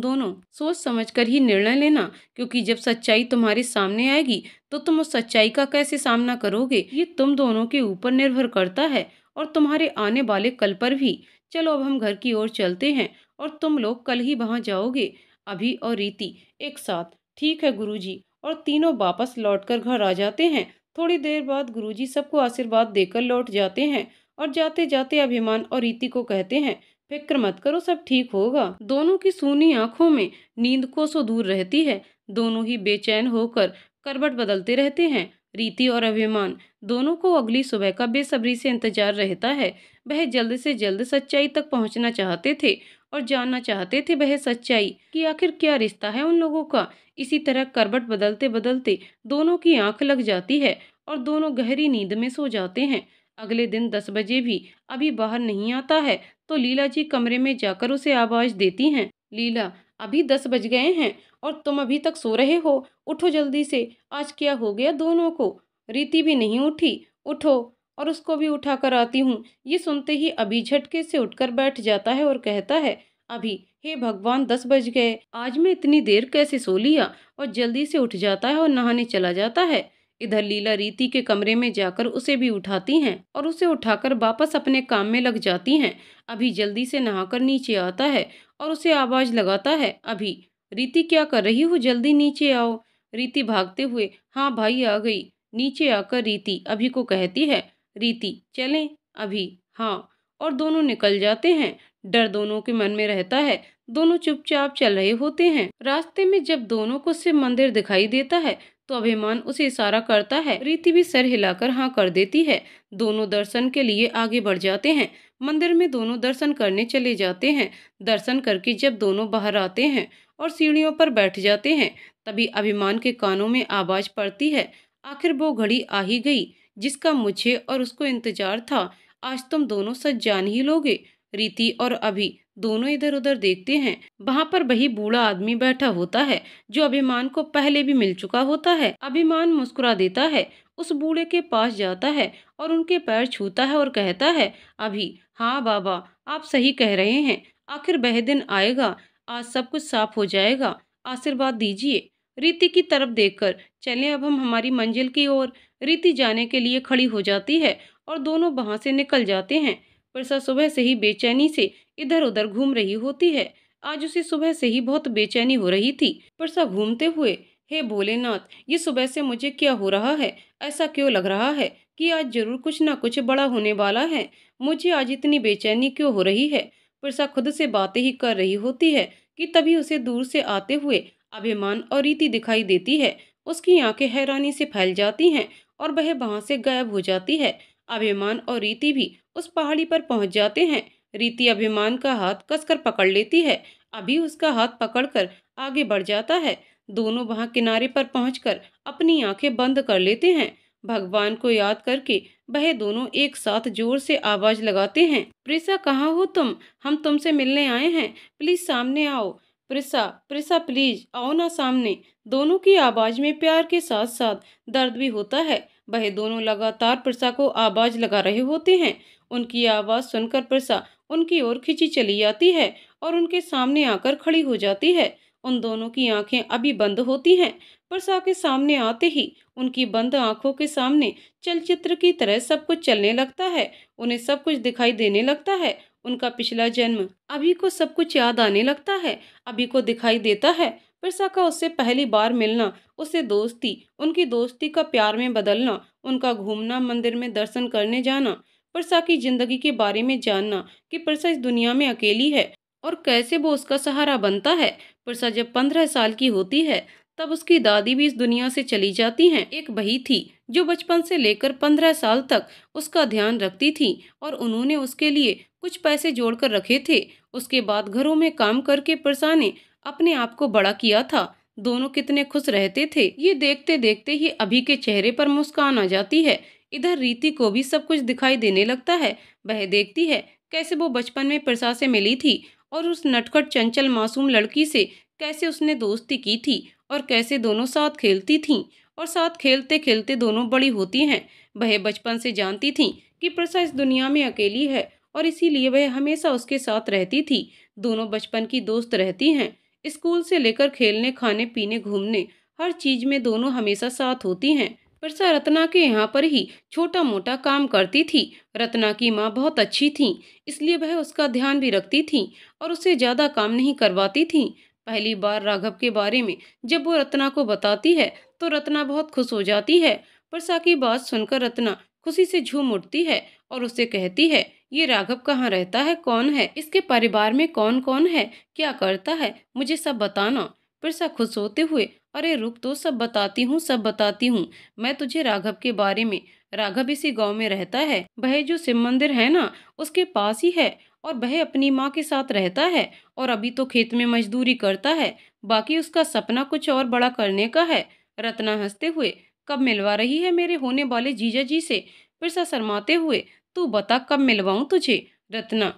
दोनों सोच समझकर ही निर्णय लेना, क्योंकि जब सच्चाई तुम्हारे सामने आएगी तो तुम उस सच्चाई का कैसे सामना करोगे, ये तुम दोनों के ऊपर निर्भर करता है, और तुम्हारे आने वाले कल पर भी। चलो अब हम घर की ओर चलते हैं और तुम लोग कल ही वहां जाओगे। अभी और रीति एक साथ, ठीक है गुरुजी, और तीनों वापस लौटकर घर आ जाते हैं। थोड़ी देर बाद गुरुजी सबको आशीर्वाद देकर लौट जाते हैं और जाते जाते अभिमान और रीति को कहते हैं, फिक्र मत करो, सब ठीक होगा। दोनों की सूनी आंखों में नींद कोसों दूर रहती है। दोनों ही बेचैन होकर करवट बदलते रहते हैं। रीति और अभिमान दोनों को अगली सुबह का बेसब्री से इंतजार रहता है। वह जल्द से जल्द सच्चाई तक पहुंचना चाहते थे और जानना चाहते थे वह सच्चाई कि आखिर क्या रिश्ता है उन लोगों का। इसी तरह करवट बदलते बदलते दोनों की आंख लग जाती है और दोनों गहरी नींद में सो जाते हैं। अगले दिन 10 बजे भी अभी बाहर नहीं आता है तो लीला जी कमरे में जाकर उसे आवाज देती हैं, लीला, अभी 10 बज गए हैं और तुम अभी तक सो रहे हो। उठो जल्दी से, आज क्या हो गया दोनों को। रीति भी नहीं उठी। उठो और उसको भी उठा कर आती हूँ। ये सुनते ही अभी झटके से उठकर बैठ जाता है और कहता है, अभी, हे भगवान, 10 बज गए, आज मैं इतनी देर कैसे सो लिया। और जल्दी से उठ जाता है और नहाने चला जाता है। इधर लीला रीति के कमरे में जाकर उसे भी उठाती हैं और उसे उठाकर वापस अपने काम में लग जाती हैं। अभी जल्दी से नहाकर नीचे आता है और उसे आवाज लगाता है, अभी, रीति क्या कर रही हो, जल्दी नीचे आओ। रीति भागते हुए, हाँ भाई आ गई। नीचे आकर रीति अभी को कहती है, रीति चलें। अभी, हाँ, और दोनों निकल जाते हैं। डर दोनों के मन में रहता है। दोनों चुपचाप चल रहे होते हैं। रास्ते में जब दोनों को शिव मंदिर दिखाई देता है तो अभिमान उसे इशारा करता है। रीति भी सर हिलाकर हाँ कर देती है। दोनों दर्शन के लिए आगे बढ़ जाते हैं। मंदिर में दोनों दर्शन करने चले जाते हैं। दर्शन करके जब दोनों बाहर आते हैं और सीढ़ियों पर बैठ जाते हैं तभी अभिमान के कानों में आवाज पड़ती है, आखिर वो घड़ी आ ही गई जिसका मुझे और उसको इंतजार था। आज तुम दोनों सच जान ही लोगे। रीति और अभी दोनों इधर उधर देखते हैं। वहां पर वही बूढ़ा आदमी बैठा होता है जो अभिमान को पहले भी मिल चुका होता है। अभिमान मुस्कुरा देता है, उस बूढ़े के पास जाता है और उनके पैर छूता है और कहता है, अभी, हाँ बाबा, आप सही कह रहे हैं, आखिर वह दिन आएगा, आज सब कुछ साफ हो जाएगा, आशीर्वाद दीजिए। रीति की तरफ देखकर, चलें अब हम हमारी मंजिल की ओर। रीति जाने के लिए खड़ी हो जाती है और दोनों वहां से निकल जाते हैं। वर्षा सुबह से ही बेचैनी से इधर उधर घूम रही होती है। आज उसे सुबह से ही बहुत बेचैनी हो रही थी। वर्षा घूमते हुए, हे भोलेनाथ, ये सुबह से मुझे क्या हो रहा है, ऐसा क्यों लग रहा है कि आज जरूर कुछ ना कुछ बड़ा होने वाला है। मुझे आज इतनी बेचैनी क्यों हो रही है। वर्षा खुद से बातें ही कर रही होती है कि तभी उसे दूर से आते हुए अभिमान और रीति दिखाई देती है। उसकी आंखें हैरानी से फैल जाती हैं और वह वहां से गायब हो जाती है। अभिमान और रीति भी उस पहाड़ी पर पहुंच जाते हैं। रीति अभिमान का हाथ कसकर पकड़ लेती है। अभी उसका हाथ पकड़कर आगे बढ़ जाता है। दोनों वहां किनारे पर पहुंचकर अपनी आंखें बंद कर लेते हैं। भगवान को याद करके वह दोनों एक साथ जोर से आवाज लगाते हैं, प्रिसा कहाँ हो तुम, हम तुमसे मिलने आए हैं, प्लीज सामने आओ। प्रिसा, प्रिसा प्लीज आओ ना सामने। दोनों की आवाज में प्यार के साथ साथ दर्द भी होता है। वह दोनों लगातार प्रिसा को आवाज लगा रहे होते हैं। उनकी आवाज सुनकर प्रिसा उनकी ओर खिंची चली जाती है और उनके सामने आकर खड़ी हो जाती है। उन दोनों की आंखें अभी बंद होती हैं। प्रिसा के सामने आते ही उनकी बंद आंखों के सामने चलचित्र की तरह सब कुछ चलने लगता है। उन्हें सब कुछ दिखाई देने लगता है। उनका पिछला जन्म, अभी को सब कुछ याद आने लगता है। अभी को दिखाई देता है प्रिसा का उससे पहली बार मिलना, उससे दोस्ती, उनकी दोस्ती का प्यार में बदलना, उनका घूमना, मंदिर में दर्शन करने जाना, प्रिसा की जिंदगी के बारे में जानना कि प्रिसा इस दुनिया में अकेली है और कैसे वो उसका सहारा बनता है। प्रिसा जब 15 साल की होती है तब उसकी दादी भी इस दुनिया से चली जाती हैं। एक बही थी जो बचपन से लेकर 15 साल तक उसका ध्यान रखती थी और उन्होंने उसके लिए कुछ पैसे जोड़कर रखे थे। उसके बाद घरों में काम करके प्रिसा ने अपने आप को बड़ा किया था। दोनों कितने खुश रहते थे। ये देखते देखते ही अभी के चेहरे पर मुस्कान आ जाती है। इधर रीति को भी सब कुछ दिखाई देने लगता है। वह देखती है कैसे वो बचपन में प्रिसा से मिली थी और उस नटखट चंचल मासूम लड़की से कैसे उसने दोस्ती की थी और कैसे दोनों साथ खेलती थीं और साथ खेलते खेलते दोनों बड़ी होती हैं। वह बचपन से जानती थीं कि प्रिसा इस दुनिया में अकेली है और इसीलिए वह हमेशा उसके साथ रहती थी। दोनों बचपन की दोस्त रहती हैं। स्कूल से लेकर खेलने, खाने पीने, घूमने, हर चीज में दोनों हमेशा साथ होती हैं। प्रिसा रत्ना के यहाँ पर ही छोटा मोटा काम करती थी। रत्ना की माँ बहुत अच्छी थी, इसलिए वह उसका ध्यान भी रखती थी और उससे ज्यादा काम नहीं करवाती थी। पहली बार राघव के बारे में जब वो रत्ना को बताती है तो रत्ना बहुत खुश हो जाती है। प्रिसा की बात सुनकर रत्ना खुशी से झूम उठती है और उससे कहती है, ये राघव कहाँ रहता है, कौन है, इसके परिवार में कौन कौन है, क्या करता है, मुझे सब बताना। प्रसा खुश होते हुए, अरे रुक तो, सब बताती हूँ, सब बताती हूँ मैं तुझे राघव के बारे में। राघव इसी गांव में रहता है, वह जो शिव मंदिर है ना, उसके पास ही है, और वह अपनी माँ के साथ रहता है, और अभी तो खेत में मजदूरी करता है। बाकी उसका सपना कुछ और बड़ा करने का है। रत्ना हंसते हुए, कब मिलवा रही है मेरे होने वाले जीजा जी से? प्रसा शर्माते हुए, तू बता कब मिलवाऊं तुझे? रत्ना,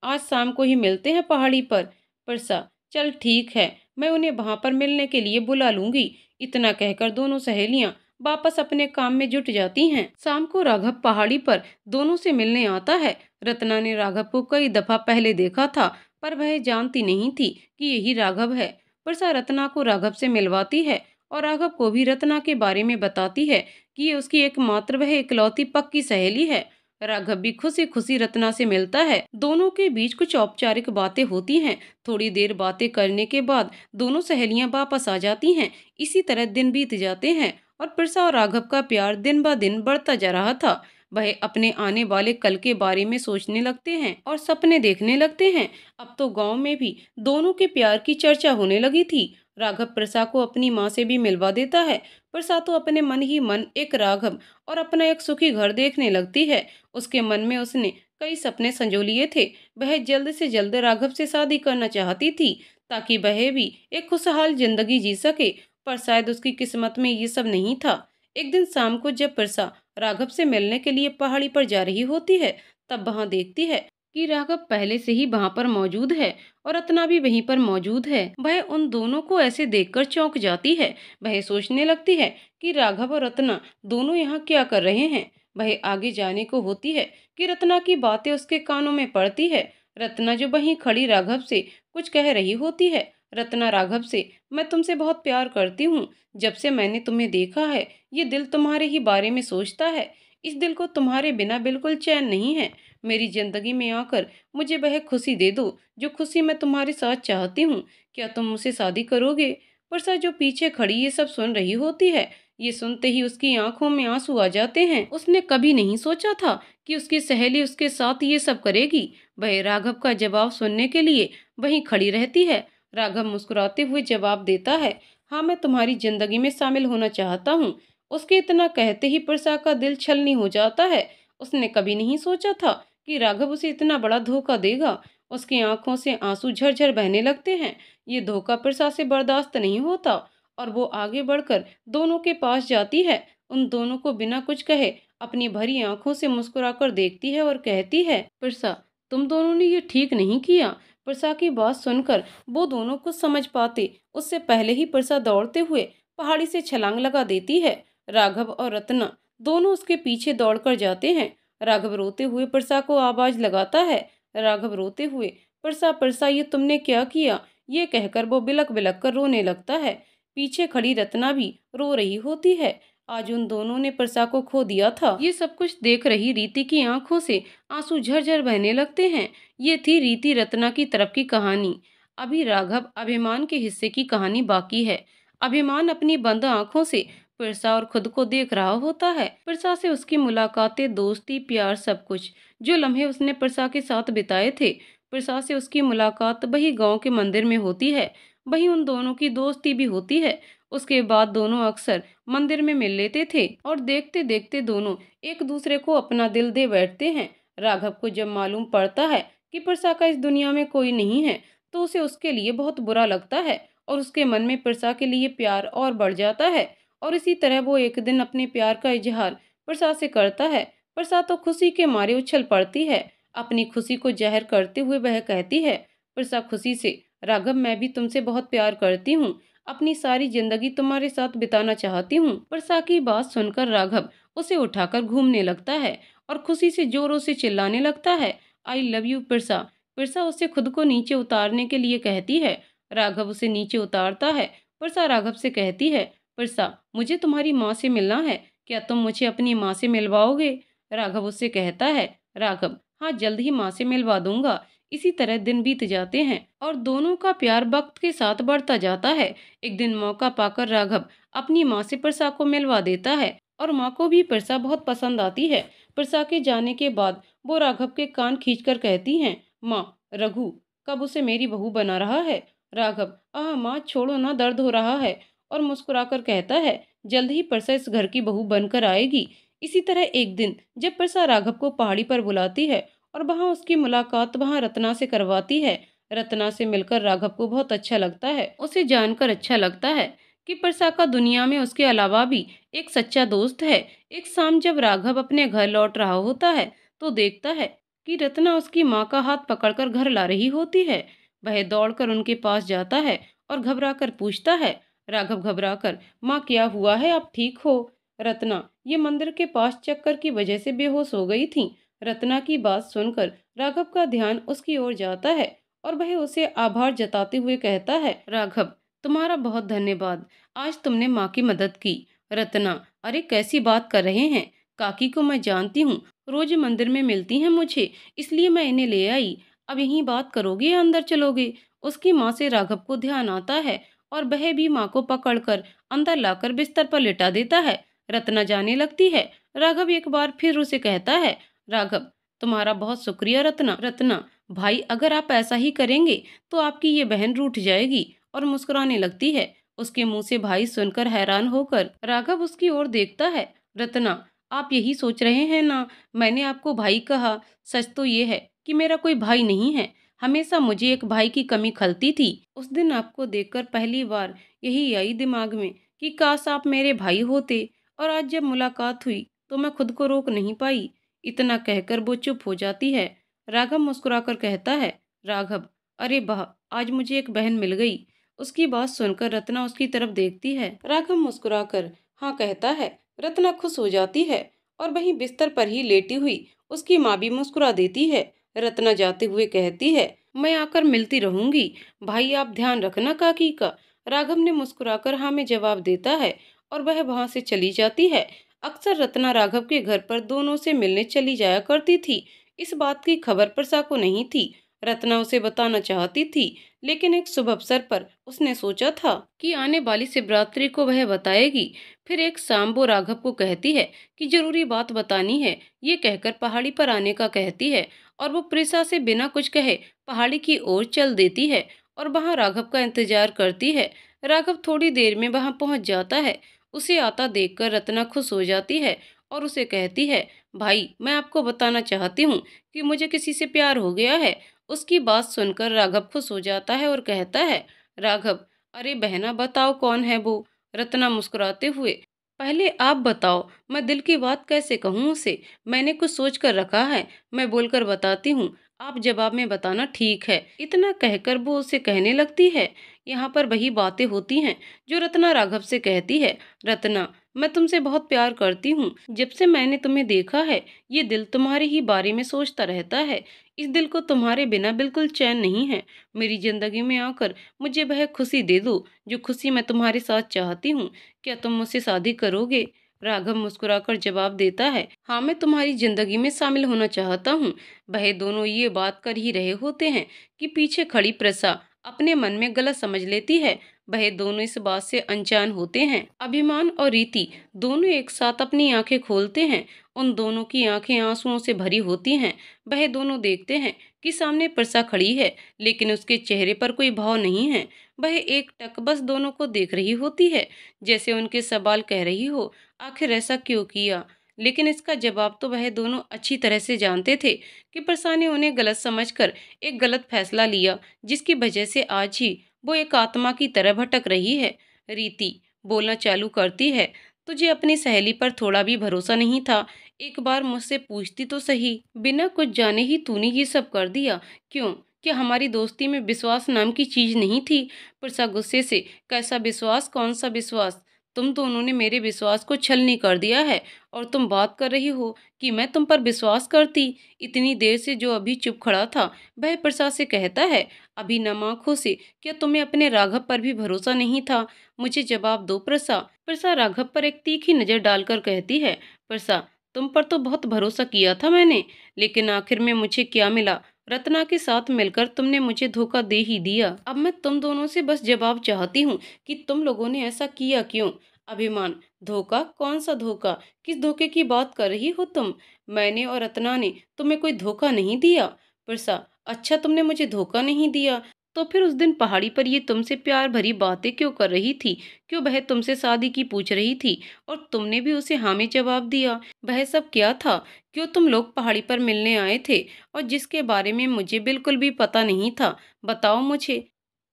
आज शाम को ही मिलते हैं पहाड़ी पर। प्रसा, चल ठीक है, मैं उन्हें वहां पर मिलने के लिए बुला लूंगी। इतना कहकर दोनों सहेलियां वापस अपने काम में जुट जाती हैं। शाम को राघव पहाड़ी पर दोनों से मिलने आता है। रत्ना ने राघव को कई दफा पहले देखा था, पर वह जानती नहीं थी कि यही राघव है। प्रसा रत्ना को राघव से मिलवाती है और राघव को भी रत्ना के बारे में बताती है कि ये उसकी एकमात्र वह इकलौती पक्की सहेली है। राघव भी खुशी खुशी रत्ना से मिलता है। दोनों के बीच कुछ औपचारिक बातें होती हैं। थोड़ी देर बातें करने के बाद दोनों सहेलियां वापस आ जाती हैं। इसी तरह दिन बीत जाते हैं और प्रसा और राघव का प्यार दिन ब दिन बढ़ता जा रहा था। वह अपने आने वाले कल के बारे में सोचने लगते हैं और सपने देखने लगते हैं। अब तो गांव में भी दोनों के प्यार की चर्चा होने लगी थी। राघव प्रसा को अपनी माँ से भी मिलवा देता है। प्रसा तो अपने मन ही मन एक राघव और अपना एक सुखी घर देखने लगती है। उसके मन में उसने कई सपने संजो लिए थे। वह जल्द से जल्द राघव से शादी करना चाहती थी, ताकि वह भी एक खुशहाल जिंदगी जी सके। पर शायद उसकी किस्मत में ये सब नहीं था। एक दिन शाम को जब प्रसा राघव से मिलने के लिए पहाड़ी पर जा रही होती है, तब वहां देखती है कि राघव पहले से ही वहां पर मौजूद है और रत्ना भी वहीं पर मौजूद है। वह उन दोनों को ऐसे देखकर चौंक जाती है। वह सोचने लगती है कि राघव और रत्ना दोनों यहाँ क्या कर रहे हैं। वह आगे जाने को होती है कि रत्ना की बातें उसके कानों में पड़ती है। रत्ना जो वहीं खड़ी राघव से कुछ कह रही होती है। रत्ना राघव से, मैं तुमसे बहुत प्यार करती हूँ। जब से मैंने तुम्हें देखा है, ये दिल तुम्हारे ही बारे में सोचता है। इस दिल को तुम्हारे बिना बिल्कुल चैन नहीं है। मेरी जिंदगी में आकर मुझे वह खुशी दे दो जो खुशी मैं तुम्हारे साथ चाहती हूँ। क्या तुम मुझसे शादी करोगे? परसा जो पीछे खड़ी ये सब सुन रही होती है, ये सुनते ही उसकी आंखों में आंसू आ जाते हैं। उसने कभी नहीं सोचा था कि उसकी सहेली उसके साथ ये सब करेगी। वह राघव का जवाब सुनने के लिए वहीं खड़ी रहती है। राघव मुस्कुराते हुए जवाब देता है, हाँ, मैं तुम्हारी जिंदगी में शामिल होना चाहता हूँ। उसके इतना कहते ही प्रसा का दिल छलनी हो जाता है। उसने कभी नहीं सोचा था कि राघव उसे इतना बड़ा धोखा देगा। उसकी आंखों से आंसू झरझर बहने लगते हैं। ये धोखा प्रसा से बर्दाश्त नहीं होता और वो आगे बढ़कर दोनों के पास जाती है। उन दोनों को बिना कुछ कहे अपनी भरी आंखों से मुस्कुराकर देखती है और कहती है, प्रसा, तुम दोनों ने ये ठीक नहीं किया। प्रसा की बात सुनकर वो दोनों कुछ समझ पाते उससे पहले ही प्रसा दौड़ते हुए पहाड़ी से छलांग लगा देती है। राघव और रत्ना दोनों उसके पीछे दौड़कर जाते हैं। राघव रोते हुए प्रसा को आवाज लगाता है। राघव रोते हुए, प्रसा प्रसा, ये तुमने क्या किया? ये कहकर वो बिलक बिलक कर रोने लगता है। पीछे खड़ी रत्ना भी रो रही होती है। आज उन दोनों ने प्रसा को खो दिया था। ये सब कुछ देख रही रीति की आंखों से आंसू झरझर बहने लगते हैं। ये थी रीति रत्ना की तरफ की कहानी। अभी राघव अभिमान के हिस्से की कहानी बाकी है। अभिमान अपनी बंद आंखों से प्रसा और खुद को देख रहा होता है। प्रसा से उसकी मुलाकातें, दोस्ती, प्यार, सब कुछ जो लम्हे उसने प्रसा के साथ बिताए थे। प्रसा से उसकी मुलाकात वही गांव के मंदिर में होती है। वही उन दोनों की दोस्ती भी होती है। उसके बाद दोनों अक्सर मंदिर में मिल लेते थे और देखते देखते दोनों एक दूसरे को अपना दिल दे बैठते हैं। राघव को जब मालूम पड़ता है कि प्रसा का इस दुनिया में कोई नहीं है, तो उसे उसके लिए बहुत बुरा लगता है और उसके मन में प्रसा के लिए प्यार और बढ़ जाता है। और इसी तरह वो एक दिन अपने प्यार का इजहार प्रसा से करता है। प्रसा तो खुशी के मारे उछल पड़ती है। अपनी खुशी को जाहिर करते हुए वह कहती है, प्रसा खुशी से, राघव, मैं भी तुमसे बहुत प्यार करती हूँ। अपनी सारी जिंदगी तुम्हारे साथ बिताना चाहती हूँ। प्रसा की बात सुनकर राघव उसे उठाकर घूमने लगता है और खुशी से जोरों से चिल्लाने लगता है, आई लव यू प्रसा। प्रसा उसे खुद को नीचे उतारने के लिए कहती है। राघव उसे नीचे उतारता है। प्रसा राघव से कहती है, प्रसा, मुझे तुम्हारी माँ से मिलना है। क्या तुम मुझे अपनी माँ से मिलवाओगे? राघव उससे कहता है, राघव, हाँ, जल्द ही माँ से मिलवा दूंगा। इसी तरह दिन बीत जाते हैं और दोनों का प्यार वक्त के साथ बढ़ता जाता है। एक दिन मौका पाकर राघव अपनी माँ से प्रसा को मिलवा देता है। और माँ को भी प्रसा बहुत पसंद आती है। प्रसा के जाने के बाद वो राघव के कान खींचकर कहती हैं, माँ, रघु कब उसे मेरी बहू बना रहा है? राघव, आह माँ छोड़ो ना, दर्द हो रहा है। और मुस्कुराकर कहता है, जल्द ही प्रसा इस घर की बहू बनकर आएगी। इसी तरह एक दिन जब प्रसा राघव को पहाड़ी पर बुलाती है और वहाँ उसकी मुलाकात वहाँ रत्ना से करवाती है। रत्ना से मिलकर राघव को बहुत अच्छा लगता है। उसे जानकर अच्छा लगता है कि प्रसा का दुनिया में उसके अलावा भी एक सच्चा दोस्त है। एक शाम जब राघव अपने घर लौट रहा होता है तो देखता है कि रत्ना उसकी माँ का हाथ पकड़कर घर ला रही होती है। वह दौड़कर उनके पास जाता है और घबराकर पूछता है। राघव घबराकर, माँ क्या हुआ है, आप ठीक हो? रत्ना, ये मंदिर के पास चक्कर की वजह से बेहोश हो गई थी। रत्ना की बात सुनकर राघव का ध्यान उसकी ओर जाता है और वह उसे आभार जताते हुए कहता है, राघव तुम्हारा बहुत धन्यवाद, आज तुमने माँ की मदद की। रत्ना, अरे कैसी बात कर रहे हैं, काकी को मैं जानती हूँ, रोज मंदिर में मिलती हैं मुझे, इसलिए मैं इन्हें ले आई। अब यहीं बात करोगे या अंदर चलोगे? उसकी माँ से राघव को ध्यान आता है और वह भी माँ को पकड़कर अंदर लाकर बिस्तर पर लिटा देता है। रत्ना जाने लगती है। राघव एक बार फिर उसे कहता है, राघव तुम्हारा बहुत शुक्रिया रत्ना। रत्ना, भाई अगर आप ऐसा ही करेंगे तो आपकी ये बहन रूठ जाएगी। और मुस्कुराने लगती है। उसके मुंह से भाई सुनकर हैरान होकर राघव उसकी ओर देखता है। रत्ना, आप यही सोच रहे हैं ना, मैंने आपको भाई कहा, सच तो ये है कि मेरा कोई भाई नहीं है। हमेशा मुझे एक भाई की कमी खलती थी। उस दिन आपको देखकर पहली बार यही आई दिमाग में कि काश आप मेरे भाई होते। और आज जब मुलाकात हुई तो मैं खुद को रोक नहीं पाई। इतना कहकर वो चुप हो जाती है। राघव मुस्कुराकर कहता है, राघव, अरे वाह, आज मुझे एक बहन मिल गई। उसकी बात सुनकर रत्ना उसकी तरफ देखती है। राघव मुस्कुराकर हाँ कहता है। रत्ना खुश हो जाती है और वहीं बिस्तर पर ही लेटी हुई उसकी माँ भी मुस्कुरा देती है। रत्ना जाते हुए कहती है, मैं आकर मिलती रहूंगी, भाई आप ध्यान रखना काकी का। राघव ने मुस्कुराकर हाँ में जवाब देता है और वह वहां से चली जाती है। अक्सर रत्ना राघव के घर पर दोनों से मिलने चली जाया करती थी। इस बात की खबर प्रसा को नहीं थी। रत्ना उसे बताना चाहती थी, लेकिन एक शुभ अवसर पर उसने सोचा था कि आने वाली शिवरात्रि को वह बताएगी। फिर एक शाम वो राघव को कहती है कि जरूरी बात बतानी है। ये कहकर पहाड़ी पर आने का कहती है और वो प्रिसा से बिना कुछ कहे पहाड़ी की ओर चल देती है और वहां राघव का इंतजार करती है। राघव थोड़ी देर में वहां पहुंच जाता है। उसे आता देखकर रत्ना खुश हो जाती है और उसे कहती है, भाई मैं आपको बताना चाहती हूँ कि मुझे किसी से प्यार हो गया है। उसकी बात सुनकर राघव खुश हो जाता है और कहता है, राघव, अरे बहना बताओ कौन है वो? रत्ना मुस्कुराते हुए, पहले आप बताओ, मैं दिल की बात कैसे कहूँ उसे, मैंने कुछ सोच कर रखा है, मैं बोलकर बताती हूँ, आप जवाब में बताना, ठीक है? इतना कहकर वो उसे कहने लगती है। यहाँ पर वही बातें होती हैं जो रत्ना राघव से कहती है। रत्ना, मैं तुमसे बहुत प्यार करती हूँ। जब से मैंने तुम्हें देखा है ये दिल तुम्हारे ही बारे में सोचता रहता है। इस दिल को तुम्हारे बिना बिल्कुल चैन नहीं है। मेरी जिंदगी में आकर मुझे वह खुशी दे दो जो खुशी मैं तुम्हारे साथ चाहती हूँ। क्या तुम मुझसे शादी करोगे? राघव मुस्कुराकर जवाब देता है, हाँ मैं तुम्हारी जिंदगी में शामिल होना चाहता हूँ। वह दोनों ये बात कर ही रहे होते हैं कि पीछे खड़ी प्रसा अपने मन में गलत समझ लेती है। वह दोनों इस बात से अनजान होते हैं। अभिमान और रीति दोनों एक साथ अपनी आंखें खोलते हैं। उन दोनों की आंखें आंसुओं से भरी होती हैं। वह दोनों देखते हैं कि सामने प्रसा खड़ी है, लेकिन उसके चेहरे पर कोई भाव नहीं है। वह एक टक बस दोनों को देख रही होती है, जैसे उनके सवाल कह रही हो, आखिर ऐसा क्यों किया? लेकिन इसका जवाब तो वह दोनों अच्छी तरह से जानते थे कि प्रसा ने उन्हें गलत समझकर एक गलत फैसला लिया, जिसकी वजह से आज ही वो एक आत्मा की तरह भटक रही है। रीति बोलना चालू करती है, तुझे अपनी सहेली पर थोड़ा भी भरोसा नहीं था? एक बार मुझसे पूछती तो सही, बिना कुछ जाने ही तूने ये सब कर दिया। क्यों? क्या हमारी दोस्ती में विश्वास नाम की चीज नहीं थी? प्रसा गुस्से से, कैसा विश्वास, कौन सा विश्वास? तुम दोनों ने मेरे विश्वास को छलनी कर दिया है और तुम बात कर रही हो कि मैं तुम पर विश्वास करती। इतनी देर से जो अभी चुप खड़ा था वह प्रसा से कहता है, अभी नम आंखों से, क्या तुम्हें अपने राघव पर भी भरोसा नहीं था? मुझे जवाब दो प्रसा। प्रसा राघव पर एक तीखी नजर डालकर कहती है, प्रसा तुम पर तो बहुत भरोसा किया था मैंने, लेकिन आखिर में मुझे क्या मिला? रत्ना के साथ मिलकर तुमने मुझे धोखा दे ही दिया। अब मैं तुम दोनों से बस जवाब चाहती हूँ कि तुम लोगों ने ऐसा किया क्यों? अभिमान, धोखा? कौन सा धोखा? किस धोखे की बात कर रही हो तुम? मैंने और रत्ना ने तुम्हें कोई धोखा नहीं दिया। परसा, अच्छा तुमने मुझे धोखा नहीं दिया, तो फिर उस दिन पहाड़ी पर ये तुमसे प्यार भरी बातें क्यों कर रही थी? क्यों वह तुमसे शादी की पूछ रही थी और तुमने भी उसे हाँ में जवाब दिया? वह सब क्या था? क्यों तुम लोग पहाड़ी पर मिलने आए थे और जिसके बारे में मुझे बिल्कुल भी पता नहीं था? बताओ मुझे।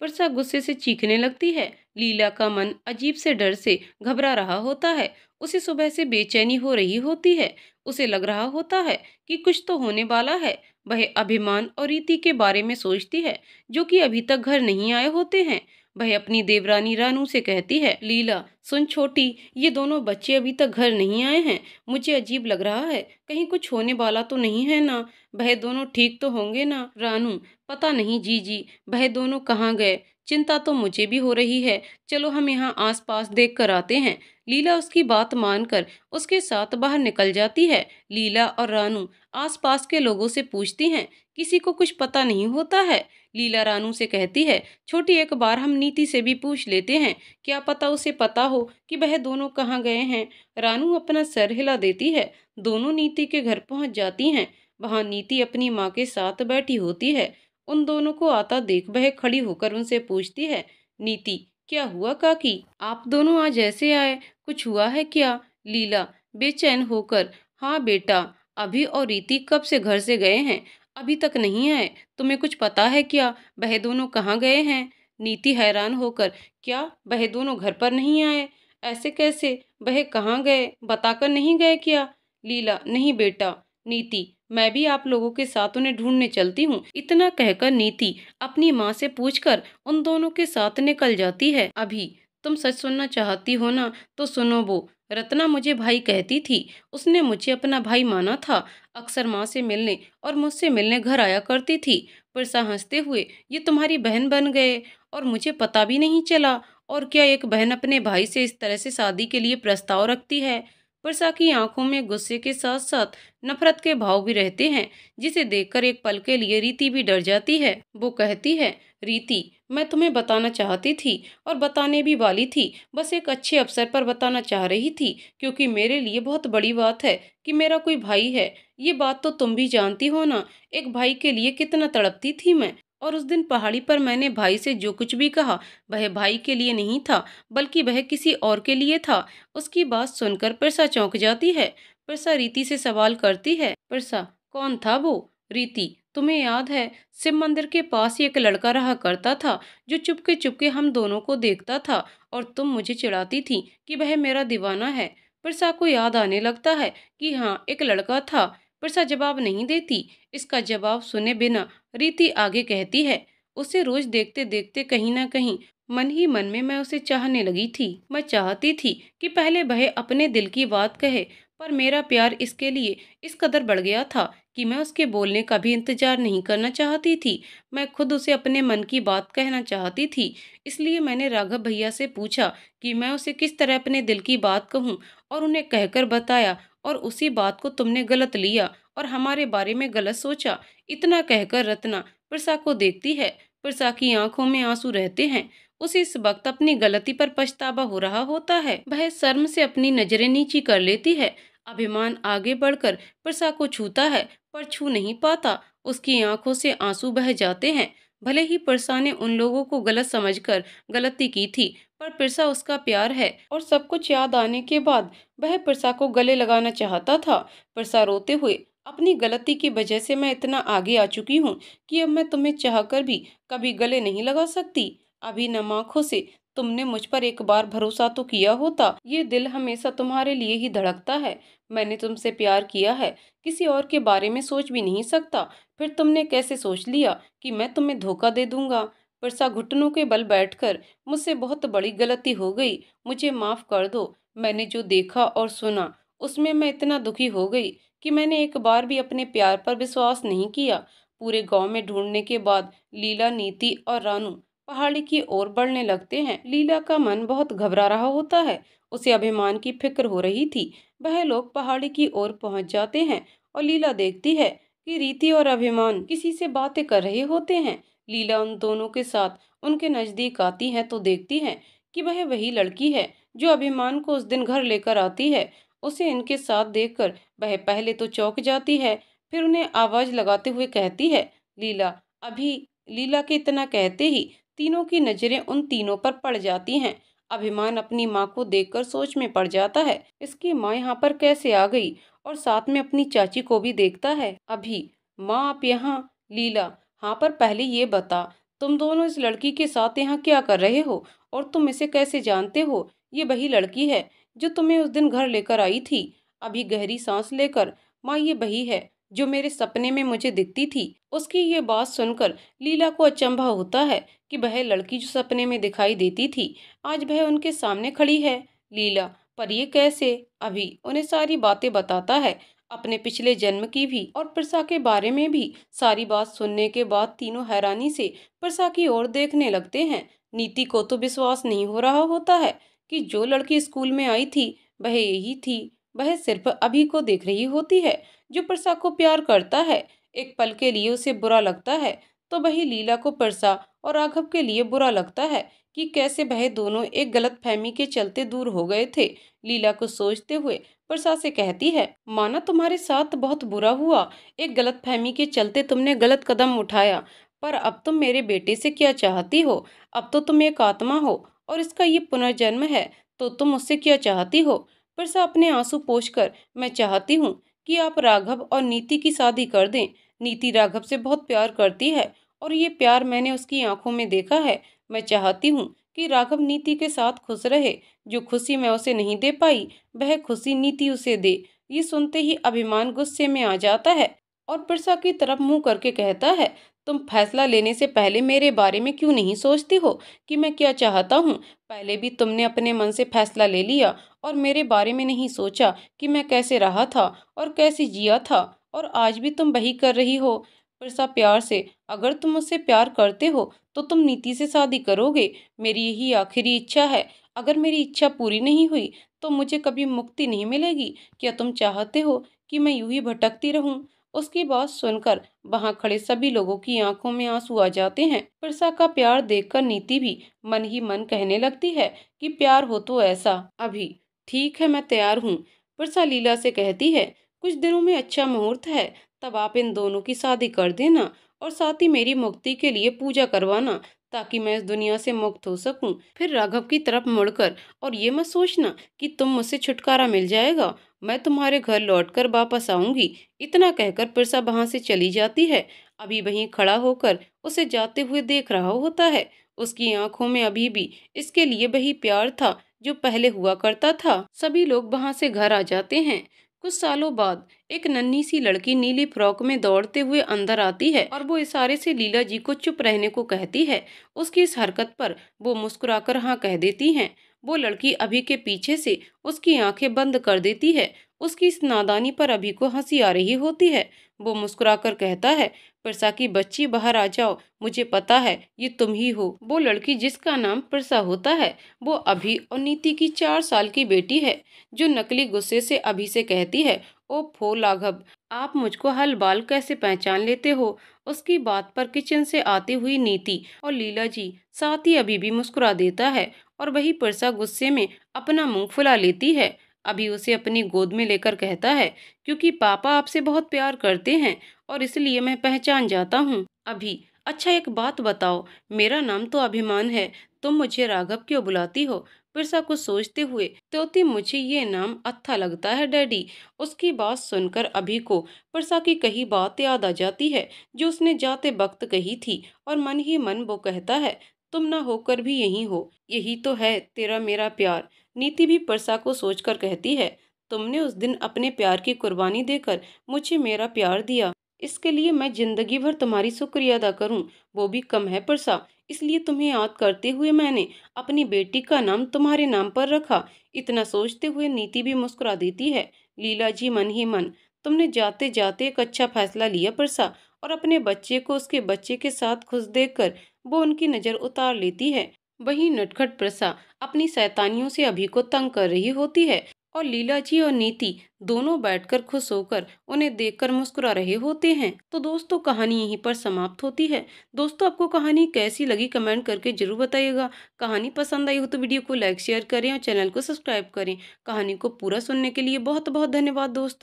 वर्षा गुस्से से चीखने लगती है। लीला का मन अजीब से डर से घबरा रहा होता है। उसे सुबह से बेचैनी हो रही होती है। उसे लग रहा होता है कि कुछ तो होने वाला है। वह अभिमान और रीति के बारे में सोचती है, जो कि अभी तक घर नहीं आए होते हैं। वह अपनी देवरानी रानू से कहती है, लीला सुन छोटी, ये दोनों बच्चे अभी तक घर नहीं आए हैं। मुझे अजीब लग रहा है, कहीं कुछ होने वाला तो नहीं है ना? वह दोनों ठीक तो होंगे ना? रानू, पता नहीं जीजी, वह दोनों कहाँ गए? चिंता तो मुझे भी हो रही है। चलो हम यहाँ आसपास देख कर आते हैं। लीला उसकी बात मानकर उसके साथ बाहर निकल जाती है। लीला और रानू आसपास के लोगों से पूछती हैं, किसी को कुछ पता नहीं होता है? लीला रानू से कहती है, छोटी एक बार हम नीति से भी पूछ लेते हैं, क्या पता उसे पता हो कि वह दोनों कहाँ गए हैं। रानू अपना सर हिला देती है। दोनों नीति के घर पहुंच जाती हैं। वहां नीति अपनी माँ के साथ बैठी होती है। उन दोनों को आता देख वह खड़ी होकर उनसे पूछती है, नीति, क्या हुआ काकी? आप दोनों आज ऐसे आए, कुछ हुआ है क्या? लीला बेचैन होकर, हाँ बेटा, अभी और रीति कब से घर से गए हैं, अभी तक नहीं आए। तुम्हें कुछ पता है क्या, वह दोनों कहाँ गए हैं? नीति हैरान होकर, क्या वह दोनों घर पर नहीं आए? ऐसे कैसे, वह कहाँ गए, बताकर नहीं गए क्या? लीला, नहीं बेटा। नीति, मैं भी आप लोगों के साथ उन्हें ढूंढने चलती हूँ। इतना कहकर नीति अपनी माँ से पूछकर उन दोनों के साथ निकल जाती है। अभी तुम सच सुनना चाहती हो ना, तो सुनो। वो रत्ना मुझे भाई कहती थी। उसने मुझे अपना भाई माना था। अक्सर माँ से मिलने और मुझसे मिलने घर आया करती थी। परसा हंसते हुए, ये तुम्हारी बहन बन गए और मुझे पता भी नहीं चला। और क्या एक बहन अपने भाई से इस तरह से शादी के लिए प्रस्ताव रखती है? परसा की आंखों में गुस्से के साथ साथ नफरत के भाव भी रहते हैं, जिसे देखकर एक पल के लिए रीति भी डर जाती है। वो कहती है, रीति, मैं तुम्हें बताना चाहती थी और बताने भी वाली थी। बस एक अच्छे अवसर पर बताना चाह रही थी, क्योंकि मेरे लिए बहुत बड़ी बात है कि मेरा कोई भाई है। ये बात तो तुम भी जानती हो ना, एक भाई के लिए कितना तड़पती थी मैं। और उस दिन पहाड़ी पर मैंने भाई से जो कुछ भी कहा, वह भाई के लिए नहीं था, बल्कि वह किसी और के लिए था। उसकी बात सुनकर परसा चौंक जाती है। परसा रीति से सवाल करती है, परसा, कौन था वो? रीति, तुम्हें याद है, शिव मंदिर के पास ही एक लड़का रहा करता था, जो चुपके चुपके हम दोनों को देखता था और तुम मुझे चिढ़ाती थी कि वह मेरा दीवाना है। परसा को याद आने लगता है कि हाँ, एक लड़का था। परसा जवाब नहीं देती। इसका जवाब सुने बिना रीति आगे कहती है, उसे रोज देखते देखते कहीं ना कहीं मन ही मन में मैं उसे चाहने लगी थी। मैं चाहती थी कि पहले वह अपने दिल की बात कहे, पर मेरा प्यार इसके लिए इस कदर बढ़ गया था कि मैं उसके बोलने का भी इंतजार नहीं करना चाहती थी। मैं खुद उसे अपने मन की बात कहना चाहती थी। इसलिए मैंने राघव भैया से पूछा कि मैं उसे किस तरह अपने दिल की बात कहूँ, और उन्हें कहकर बताया, और उसी बात को तुमने गलत लिया और हमारे बारे में गलत सोचा। इतना कहकर रत्ना प्रसा को देखती है। प्रसा की आंखों में आंसू रहते हैं। उसे इस वक्त अपनी गलती पर पछतावा हो रहा होता है। वह शर्म से अपनी नजरें नीची कर लेती है। अभिमान आगे बढ़कर प्रसा को छूता है, पर छू नहीं पाता। उसकी आंखों से आंसू बह जाते हैं। भले ही प्रसा ने उन लोगों को गलत समझकर गलती की थी, पर प्रसा उसका प्यार है। और सब कुछ याद आने के बाद वह प्रसा को गले लगाना चाहता था। प्रसा रोते हुए, अपनी गलती की वजह से मैं इतना आगे आ चुकी हूँ कि अब मैं तुम्हें चाहकर भी कभी गले नहीं लगा सकती। अभी नम आंखों से तुमने मुझ पर एक बार भरोसा तो किया होता। ये दिल हमेशा तुम्हारे लिए ही धड़कता है। मैंने तुमसे प्यार किया है, किसी और के बारे में सोच भी नहीं सकता। फिर तुमने कैसे सोच लिया कि मैं तुम्हें धोखा दे दूंगा? परसा घुटनों के बल बैठकर, मुझसे बहुत बड़ी गलती हो गई, मुझे माफ कर दो। मैंने जो देखा और सुना उसमें मैं इतना दुखी हो गई कि मैंने एक बार भी अपने प्यार पर विश्वास नहीं किया। पूरे गांव में ढूंढने के बाद लीला, नीति और रानू पहाड़ी की ओर बढ़ने लगते हैं। लीला का मन बहुत घबरा रहा होता है। उसे अभिमान की फिक्र हो रही थी। वह लोग पहाड़ी की ओर पहुंच जाते हैं और लीला देखती है कि रीति और अभिमान किसी से बातें कर रहे होते हैं। लीला उन दोनों के साथ उनके नजदीक आती है तो देखती है कि वह वही लड़की है जो अभिमान को उस दिन घर लेकर आती है, उसे इनके साथ देखकर वह पहले तो चौंक जाती है, फिर उन्हें आवाज लगाते हुए कहती है, लीला। अभी लीला के इतना कहते ही तीनों की नजरें उन तीनों पर पड़ जाती हैं। अभिमान अपनी माँ को देखकर सोच में पड़ जाता है, इसकी माँ यहाँ पर कैसे आ गई, और साथ में अपनी चाची को भी देखता है। अभी, माँ आप यहाँ? लीला, हाँ पर पहले ये बता, तुम दोनों इस लड़की के साथ यहाँ क्या कर रहे हो, और तुम इसे कैसे जानते हो? ये वही लड़की है जो तुम्हें उस दिन घर लेकर आई थी। अभी गहरी सांस लेकर, माँ ये वही है जो मेरे सपने में मुझे दिखती थी। उसकी ये बात सुनकर लीला को अचंभा होता है कि वह लड़की जो सपने में दिखाई देती थी, आज वह उनके सामने खड़ी है। लीला, पर ये कैसे? अभी उन्हें सारी बातें बताता है, अपने पिछले जन्म की भी और प्रसा के बारे में भी। सारी बात सुनने के बाद तीनों हैरानी से प्रसा की ओर देखने लगते हैं। नीति को तो विश्वास नहीं हो रहा होता है कि जो लड़की स्कूल में आई थी वह यही थी। वह सिर्फ अभी को देख रही होती है जो प्रसा को प्यार करता है। एक पल के लिए उसे बुरा लगता है, तो वही लीला को प्रसा और राघव के लिए बुरा लगता है कि कैसे वह दोनों एक गलतफहमी के चलते दूर हो गए थे। लीला को सोचते हुए प्रसा से कहती है, माना तुम्हारे साथ बहुत बुरा हुआ, एक गलतफहमी के चलते तुमने गलत कदम उठाया, पर अब तुम मेरे बेटे से क्या चाहती हो? अब तो तुम एक आत्मा हो और इसका ये पुनर्जन्म है, तो तुम उससे क्या चाहती हो? प्रसा अपने आंसू पोंछकर, मैं चाहती हूँ कि आप राघव और नीति की शादी कर दें। नीति राघव से बहुत प्यार करती है और ये प्यार मैंने उसकी आंखों में देखा है। मैं चाहती हूँ कि राघव नीति के साथ खुश रहे। जो खुशी मैं उसे नहीं दे पाई, वह खुशी नीति उसे दे। ये सुनते ही अभिमान गुस्से में आ जाता है और प्रसा की तरफ मुंह करके कहता है, तुम फैसला लेने से पहले मेरे बारे में क्यों नहीं सोचती हो कि मैं क्या चाहता हूँ? पहले भी तुमने अपने मन से फैसला ले लिया और मेरे बारे में नहीं सोचा कि मैं कैसे रहा था और कैसे जिया था, और आज भी तुम वही कर रही हो। प्रसा प्यार से, अगर तुम मुझसे प्यार करते हो तो तुम नीति से शादी करोगे। मेरी यही आखिरी इच्छा है। अगर मेरी इच्छा पूरी नहीं हुई तो मुझे कभी मुक्ति नहीं मिलेगी। क्या तुम चाहते हो कि मैं यूं ही भटकती रहूं? उसकी बात सुनकर वहां खड़े सभी लोगों की आंखों में आंसू आ जाते हैं। प्रसा का प्यार देखकर नीति भी मन ही मन कहने लगती है कि प्यार हो तो ऐसा। अभी, ठीक है, मैं तैयार हूँ। प्रसा लीला से कहती है, कुछ दिनों में अच्छा मुहूर्त है, तब आप इन दोनों की शादी कर देना और साथ ही मेरी मुक्ति के लिए पूजा करवाना, ताकि मैं इस दुनिया से मुक्त हो सकूं। फिर राघव की तरफ मुड़कर, और ये मत सोचना कि तुम मुझसे छुटकारा मिल जाएगा, मैं तुम्हारे घर लौटकर वापस आऊंगी। इतना कहकर प्रसा वहां से चली जाती है। अभी वहीं खड़ा होकर उसे जाते हुए देख रहा होता है। उसकी आंखों में अभी भी इसके लिए वही प्यार था जो पहले हुआ करता था। सभी लोग वहां से घर आ जाते हैं। कुछ सालों बाद एक नन्ही सी लड़की नीली फ्रॉक में दौड़ते हुए अंदर आती है और वो इशारे से लीला जी को चुप रहने को कहती है। उसकी इस हरकत पर वो मुस्कुराकर हाँ कह देती हैं। वो लड़की अभी के पीछे से उसकी आंखें बंद कर देती है। उसकी इस नादानी पर अभी को हंसी आ रही होती है। वो मुस्कुराकर कहता है, प्रसा की बच्ची बाहर आ जाओ, मुझे पता है ये तुम ही हो। वो लड़की जिसका नाम प्रसा होता है, वो अभी और नीति की 4 साल की बेटी है, जो नकली गुस्से से अभी से कहती है, ओफो लाघव, आप मुझको हल बाल कैसे पहचान लेते हो? उसकी बात पर किचन से आती हुई नीति और लीला जी साथ ही अभी भी मुस्कुरा देता है और वही प्रसा गुस्से में अपना मुंह फुला लेती है। अभी उसे अपनी गोद में लेकर कहता है, क्योंकि पापा आपसे बहुत प्यार करते हैं और इसलिए मैं पहचान जाता हूँ। अभी, अच्छा एक बात बताओ, मेरा नाम तो अभिमान है, तुम मुझे राघव क्यों बुलाती हो? प्रसा कुछ सोचते हुए, त्योती मुझे ये नाम अच्छा लगता है डैडी। उसकी बात सुनकर अभी को प्रसा की कही बात याद आ जाती है जो उसने जाते वक्त कही थी, और मन ही मन वो कहता है, तुम ना होकर भी यही हो, यही तो है तेरा मेरा प्यार। नीति भी प्रसा को सोचकर कहती है, तुमने उस दिन अपने प्यार की कुर्बानी देकर मुझे मेरा प्यार दिया, इसके लिए मैं जिंदगी भर तुम्हारी शुक्रिया अदा करूं, वो भी कम है प्रसा। इसलिए तुम्हें याद करते हुए मैंने अपनी बेटी का नाम तुम्हारे नाम पर रखा। इतना सोचते हुए नीति भी मुस्कुरा देती है। लीला जी मन ही मन, तुमने जाते जाते एक अच्छा फैसला लिया प्रसा, और अपने बच्चे को उसके बच्चे के साथ खुश देखकर वो उनकी नजर उतार लेती है। वही नटखट प्रसा अपनी शैतानियों से अभी को तंग कर रही होती है। और लीला जी और नीति दोनों बैठकर खुश होकर उन्हें देखकर मुस्कुरा रहे होते हैं। तो दोस्तों कहानी यहीं पर समाप्त होती है। दोस्तों आपको कहानी कैसी लगी कमेंट करके जरूर बताइएगा। कहानी पसंद आई हो तो वीडियो को लाइक शेयर करें और चैनल को सब्सक्राइब करें। कहानी को पूरा सुनने के लिए बहुत बहुत धन्यवाद दोस्तों।